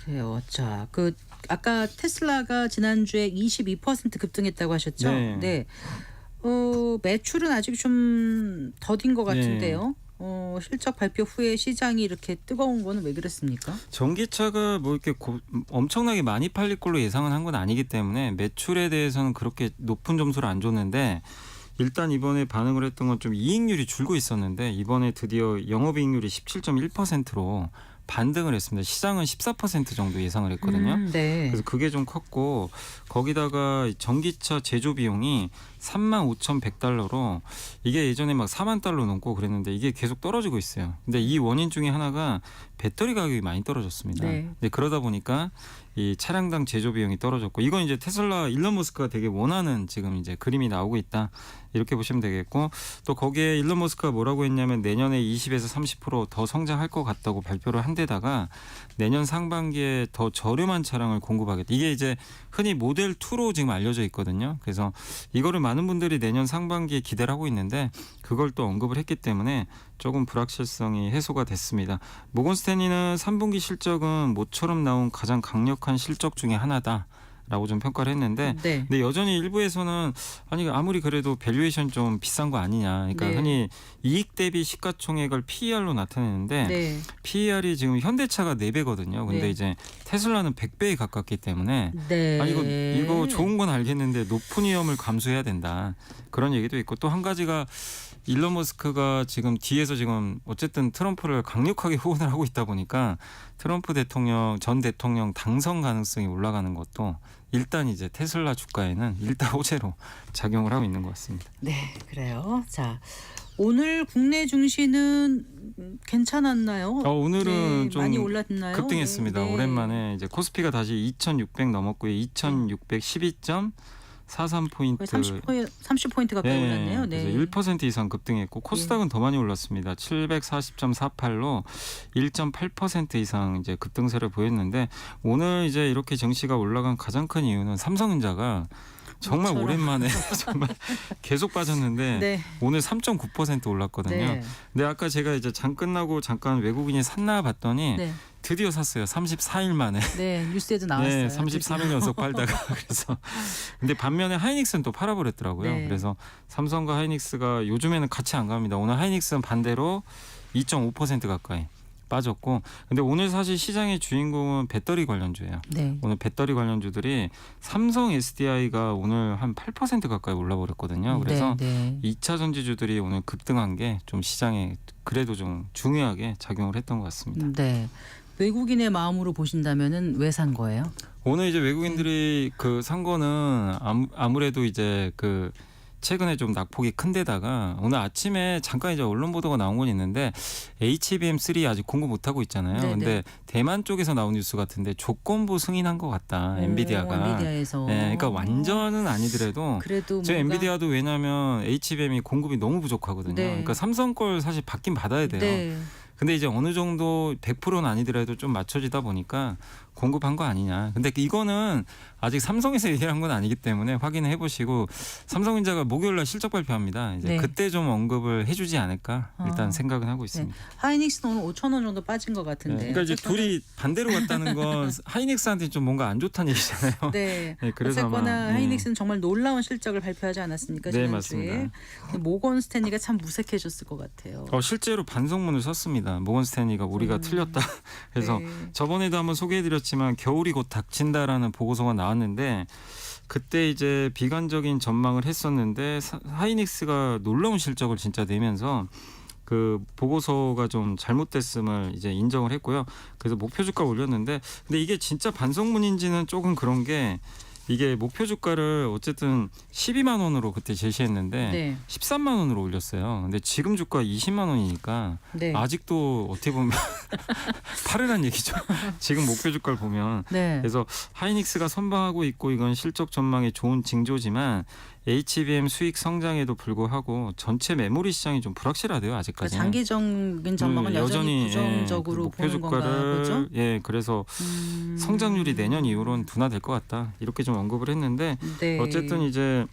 그래요. 자, 그 아까 테슬라가 지난주에 22% 급등했다고 하셨죠? 네. 매출은 아직 좀 더딘 것 같은데요. 실적 발표 후에 시장이 이렇게 뜨거운 거는 왜 그랬습니까? 전기차가 뭐 이렇게 엄청나게 많이 팔릴 걸로 예상은 한 건 아니기 때문에 매출에 대해서는 그렇게 높은 점수를 안 줬는데 일단 이번에 반응을 했던 건 좀 이익률이 줄고 있었는데 이번에 드디어 영업이익률이 17.1%로 반등을 했습니다. 시장은 14% 정도 예상을 했거든요. 네. 그래서 그게 좀 컸고 거기다가 전기차 제조 비용이 35,100달러로 이게 예전에 막 4만 달러 넘고 그랬는데 이게 계속 떨어지고 있어요. 근데 이 원인 중에 하나가 배터리 가격이 많이 떨어졌습니다. 네. 근데 그러다 보니까 이 차량당 제조 비용이 떨어졌고 이건 이제 테슬라 일론 머스크가 되게 원하는 지금 이제 그림이 나오고 있다. 이렇게 보시면 되겠고 또 거기에 일론 머스크가 뭐라고 했냐면 내년에 20에서 30%더 성장할 것 같다고 발표를 한 데다가 내년 상반기에 더 저렴한 차량을 공급하겠다. 이게 이제 흔히 모델 2로 지금 알려져 있거든요. 그래서 이거를 많은 분들이 내년 상반기에 기대를 하고 있는데 그걸 또 언급을 했기 때문에 조금 불확실성이 해소가 됐습니다. 모건 스탠리는 3분기 실적은 모처럼 나온 가장 강력한 실적 중에 하나다. 라고 좀 평가를 했는데 네. 근데 여전히 일부에서는 아니 아무리 그래도 밸류에이션 좀 비싼 거 아니냐. 그러니까 네. 흔히 이익 대비 시가총액을 PER로 나타내는데 네. PER이 지금 현대차가 4배거든요. 근데 네. 이제 테슬라는 100배에 가깝기 때문에 네. 아니 이거 좋은 건 알겠는데 높은 위험을 감수해야 된다. 그런 얘기도 있고 또 한 가지가 일론 머스크가 지금 뒤에서 지금 어쨌든 트럼프를 강력하게 후원을 하고 있다 보니까 트럼프 대통령 전 대통령 당선 가능성이 올라가는 것도 일단 이제 테슬라 주가에는 일단 호재로 작용을 하고 있는 것 같습니다. 네, 그래요. 자, 오늘 국내 증시는 괜찮았나요? 오늘은 네, 좀 많이 올랐나요? 급등했습니다. 네, 네. 오랜만에 이제 코스피가 다시 2,600 넘었고요. 2,612.43포인트. 30포인트 가까이 올랐네요. 네. 그래서 1% 이상 급등했고 코스닥은 더 많이 올랐습니다. 740.48로 1.8% 이상 이제 급등세를 보였는데 오늘 이제 이렇게 증시가 올라간 가장 큰 이유는 삼성전자가 정말 모처럼. 오랜만에 정말 계속 빠졌는데 네. 오늘 3.9% 올랐거든요. 네. 근데 아까 제가 이제 장 끝나고 잠깐 외국인이 샀나 봤더니 네. 드디어 샀어요. 34일 만에. 네, 뉴스에도 나왔어요. 네, 33일 연속 팔다가 그래서 근데 반면에 하이닉스는 또 팔아버렸더라고요. 네. 그래서 삼성과 하이닉스가 요즘에는 같이 안 갑니다. 오늘 하이닉스는 반대로 2.5% 가까이 빠졌고, 근데 오늘 사실 시장의 주인공은 배터리 관련주예요. 네. 오늘 배터리 관련주들이 삼성 SDI가 오늘 한 8% 가까이 올라버렸거든요. 그래서 네, 네. 2차 전지주들이 오늘 급등한 게 좀 시장에 그래도 좀 중요하게 작용을 했던 것 같습니다. 네. 외국인의 마음으로 보신다면은 왜 산 거예요? 오늘 이제 외국인들이 그 산 거는 아무래도 이제 그 최근에 좀 낙폭이 큰 데다가 오늘 아침에 잠깐 이제 언론 보도가 나온 건 있는데 HBM3 아직 공급 못 하고 있잖아요. 네네. 근데 대만 쪽에서 나온 뉴스 같은데 조건부 승인한 것 같다. 엔비디아가. 엔비디아에서. 네, 그러니까 완전은 아니더라도 그래도 제 뭔가- 엔비디아도 왜냐하면 HBM이 공급이 너무 부족하거든요. 네. 그러니까 삼성 걸 사실 받긴 받아야 돼요. 네. 근데 이제 어느 정도 100%는 아니더라도 좀 맞춰지다 보니까 공급한 거 아니냐. 근데 이거는 아직 삼성에서 얘기한 건 아니기 때문에 확인해 보시고 삼성전자가 목요일 날 실적 발표합니다. 이제 네. 그때 좀 언급을 해주지 않을까 일단 생각은 하고 있습니다. 하이닉스는 오늘 5,000원 정도 빠진 것 같은데. 그러니까 이제 어쨌거나- 둘이 반대로 갔다는 건 하이닉스한테 좀 뭔가 안 좋다는 얘기잖아요. 네. 네, 그래서 어쨌거나 아마, 하이닉스는 정말 놀라운 실적을 발표하지 않았습니까? 네, 지난주에. 맞습니다. 근데 모건 스탠리가 참 무색해졌을 것 같아요. 실제로 반성문을 썼습니다. 모건 스탠리가 우리가 틀렸다. 그래서 네. 저번에도 한번 소개해드렸지만 겨울이 곧 닥친다라는 보고서가 나왔는데 그때 이제 비관적인 전망을 했었는데 하이닉스가 놀라운 실적을 진짜 내면서 그 보고서가 좀 잘못됐음을 이제 인정을 했고요. 그래서 목표 주가 올렸는데 근데 이게 진짜 반성문인지는 조금 그런 게 이게 목표 주가를 어쨌든 12만 원으로 그때 제시했는데 네. 13만 원으로 올렸어요. 근데 지금 주가 20만 원이니까 네. 아직도 어떻게 보면 파르란 얘기죠. 지금 목표 주가를 보면. 네. 그래서 하이닉스가 선방하고 있고 이건 실적 전망에 좋은 징조지만 HBM 수익 성장에도 불구하고 전체 메모리 시장이 좀 불확실하대요. 그러니까 아직까지는. 장기적인 전망은 여전히 부정적으로 목표 보는 건가 보죠? 그래서 성장률이 내년 이후로는 둔화될 것 같다. 이렇게 좀 언급을 했는데 네. 어쨌든 이제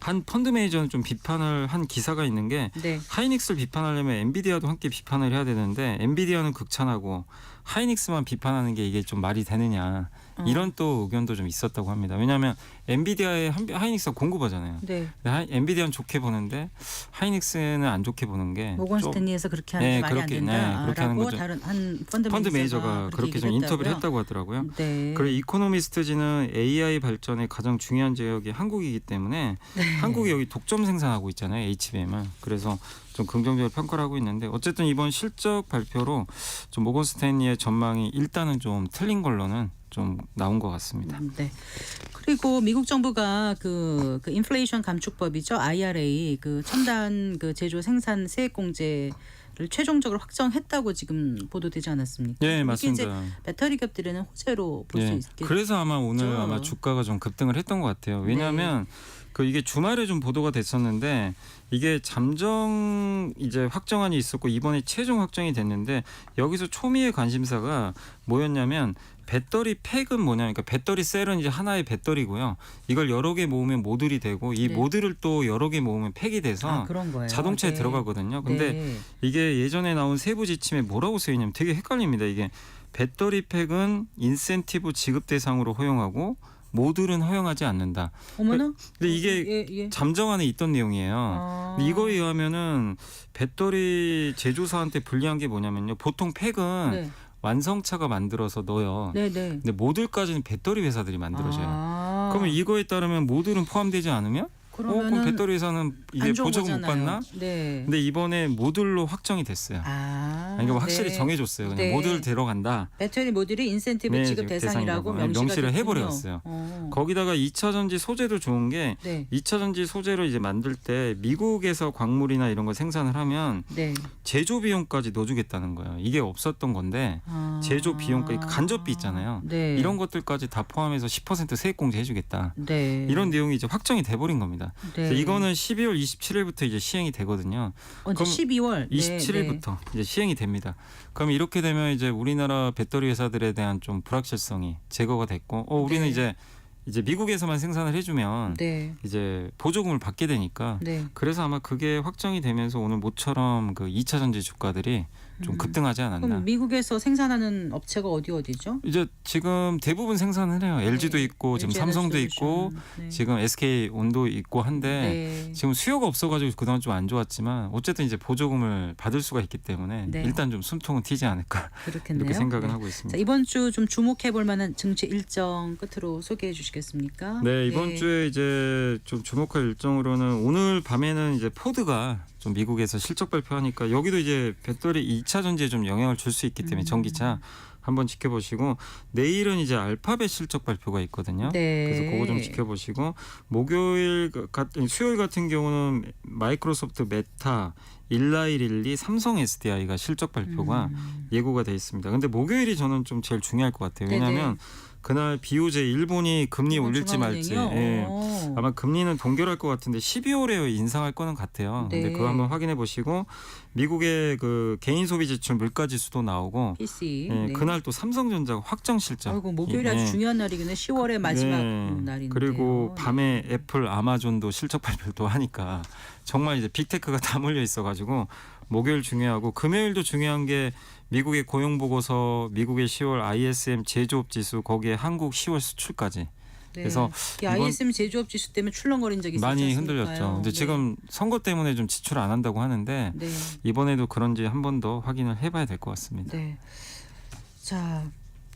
한 펀드 매니저는 좀 비판을 한 기사가 있는 게 네. 하이닉스를 비판하려면 엔비디아도 함께 비판을 해야 되는데 엔비디아는 극찬하고 하이닉스만 비판하는 게 이게 좀 말이 되느냐 이런 또 의견도 좀 있었다고 합니다. 왜냐하면 엔비디아에 하이닉스가 공급하잖아요. 네. 엔비디아는 좋게 보는데 하이닉스는 안 좋게 보는 게 모건 좀 스탠리에서 그렇게 하는 게 말이 안 그렇게 하는 된다라고 거죠. 다른 한 펀드 매니저가 그렇게 좀 인터뷰를 했다고요? 했다고 하더라고요. 네. 그리고 이코노미스트지는 AI 발전의 가장 중요한 지역이 한국이기 때문에 네. 한국이 여기 독점 생산하고 있잖아요. HBM은. 그래서 좀 긍정적으로 평가를 하고 있는데 어쨌든 이번 실적 발표로 좀 모건 스탠리의 전망이 일단은 좀 틀린 걸로는 좀 나온 것 같습니다. 네. 그리고 미국 정부가 그 인플레이션 감축법이죠. IRA 그 첨단 그 제조 생산 세액 공제를 최종적으로 확정했다고 지금 보도되지 않았습니까? 네, 이게 맞습니다. 이제 배터리 기업들에는 호재로 볼 수 예, 있겠죠. 그래서 아마 오늘 아마 주가가 좀 급등을 했던 것 같아요. 왜냐하면 그 이게 주말에 좀 보도가 됐었는데 이게 잠정 이제 확정안이 있었고 이번에 최종 확정이 됐는데 여기서 초미의 관심사가 뭐였냐면 배터리 팩은 뭐냐, 그러니까 배터리 셀은 이제 하나의 배터리고요. 이걸 여러 개 모으면 모듈이 되고 이 네. 모듈을 또 여러 개 모으면 팩이 돼서 그런 거예요. 자동차에 네. 들어가거든요. 근데 네. 이게 예전에 나온 세부 지침에 뭐라고 쓰이냐면 되게 헷갈립니다. 이게 배터리 팩은 인센티브 지급 대상으로 허용하고 모듈은 허용하지 않는다. 어머나. 근데 이게 예. 잠정안에 있던 내용이에요. 아. 근데 이거에 의하면은 배터리 제조사한테 불리한 게 뭐냐면요. 보통 팩은 네. 완성차가 만들어서 넣어요. 네. 근데 모듈까지는 배터리 회사들이 만들어줘요. 아. 그러면 이거에 따르면 모듈은 포함되지 않으면 그럼 그러면은 배터리 회사는 이게 안 좋은 보조금 못 거잖아요. 받나? 네. 근데 이번에 모듈로 확정이 됐어요. 그러니까 확실히 네. 정해줬어요. 그냥 네. 모듈 들어간다. 배터리 모듈이 인센티브 네, 지급 대상이라고 대상이라고. 명시가 명시를 됐군요. 해버렸어요. 어. 거기다가 2차 전지 소재도 좋은 게 네. 2차 전지 소재로 이제 만들 때 미국에서 광물이나 이런 거 생산을 하면 네. 제조 비용까지 넣어주겠다는 거예요. 이게 없었던 건데 아. 제조 비용까지 간접비 있잖아요. 네. 이런 것들까지 다 포함해서 10% 세액 공제해주겠다. 네. 이런 내용이 이제 확정이 돼버린 겁니다. 네. 그래서 이거는 12월 27일부터 이제 시행이 되거든요. 언제 그럼 12월 27일부터 이제 시행이 됩니다. 그럼 이렇게 되면 이제 우리나라 배터리 회사들에 대한 좀 불확실성이 제거가 됐고, 우리는 네. 이제 미국에서만 생산을 해주면 네. 이제 보조금을 받게 되니까. 네. 그래서 아마 그게 확정이 되면서 오늘 모처럼 그 2차 전지 주가들이 좀 급등하지 않았나. 그럼 미국에서 생산하는 업체가 어디죠? 이제 지금 대부분 생산을 해요. LG도 있고 지금 LG 삼성도 에너지 있고 솔루션. 네. 지금 SK 온도 있고 한데 네. 지금 수요가 없어가지고 그동안 좀 안 좋았지만 어쨌든 이제 보조금을 받을 수가 있기 때문에 네. 일단 좀 숨통은 튀지 않을까 그렇겠네요. 이렇게 생각은 네. 하고 자, 있습니다. 이번 주 좀 주목해 볼 만한 증시 일정 끝으로 소개해 주시겠습니까? 네, 이번 주에 이제 좀 주목할 일정으로는 오늘 밤에는 이제 포드가 좀 미국에서 실적 발표하니까 여기도 이제 배터리 2차 전지에 좀 영향을 줄 수 있기 때문에 전기차 한번 지켜보시고 내일은 이제 알파벳 실적 발표가 있거든요. 네. 그래서 그거 좀 지켜보시고 수요일 같은 경우는 마이크로소프트, 메타, 일라이릴리, 삼성 SDI가 실적 발표가 예고가 돼 있습니다. 근데 목요일이 저는 좀 제일 중요할 것 같아요. 왜냐하면 그날 BOJ 일본이 금리 올릴지 말지. 예. 오. 아마 금리는 동결할 것 같은데 12월에 인상할 거는 같아요. 네. 근데 그거 한번 확인해 보시고 미국의 그 개인 소비 지출 물가 지수도 나오고 PC. 예, 네. 그날 또 삼성전자가 확정 실적. 아이고 목요일이 예. 아주 중요한 날이겠네. 10월의 마지막 네. 날인데. 그리고 밤에 애플, 아마존도 실적 발표도 하니까 정말 이제 빅테크가 다 몰려 있어가지고 목요일 중요하고 금요일도 중요한 게 미국의 고용 보고서, 미국의 10월 ISM 제조업 지수, 거기에 한국 10월 수출까지. 네. 그래서 이 ISM 제조업 지수 때문에 출렁거린 적이 있었지 많이 않습니까요? 흔들렸죠. 근데 네. 지금 선거 때문에 좀 지출 안 한다고 하는데 네. 이번에도 그런지 한 번 더 확인을 해봐야 될 것 같습니다. 네. 자,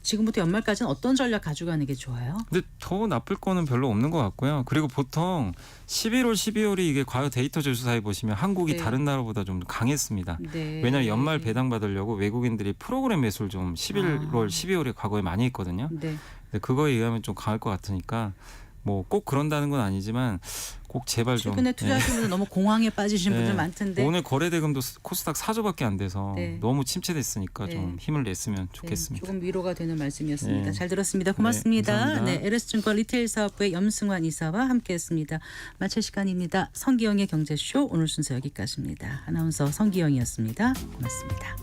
지금부터 연말까지는 어떤 전략 가져가는 게 좋아요? 근데 더 나쁠 거는 별로 없는 것 같고요. 그리고 보통 11월, 12월이 이게 과거 데이터 조사에 보시면 한국이 네. 다른 나라보다 좀 강했습니다. 네. 왜냐하면 연말 배당 받으려고 외국인들이 프로그램 매수를 좀 11월, 12월에 과거에 많이 했거든요. 네. 근데 그거에 의하면 좀 강할 것 같으니까 뭐 꼭 그런다는 건 아니지만 꼭 제발 좀. 최근에 예. 투자하시는 분들 너무 공황에 빠지신 네. 분들 많던데. 오늘 거래 대금도 코스닥 4조밖에 안 돼서 네. 너무 침체됐으니까 네. 좀 힘을 냈으면 네, 좋겠습니다. 조금 위로가 되는 말씀이었습니다. 네. 잘 들었습니다. 고맙습니다. 감사합니다. 네, LS증권 리테일 사업부의 염승환 이사와 함께했습니다. 마칠 시간입니다. 성기영의 경제쇼 오늘 순서 여기까지입니다. 아나운서 성기영이었습니다. 고맙습니다.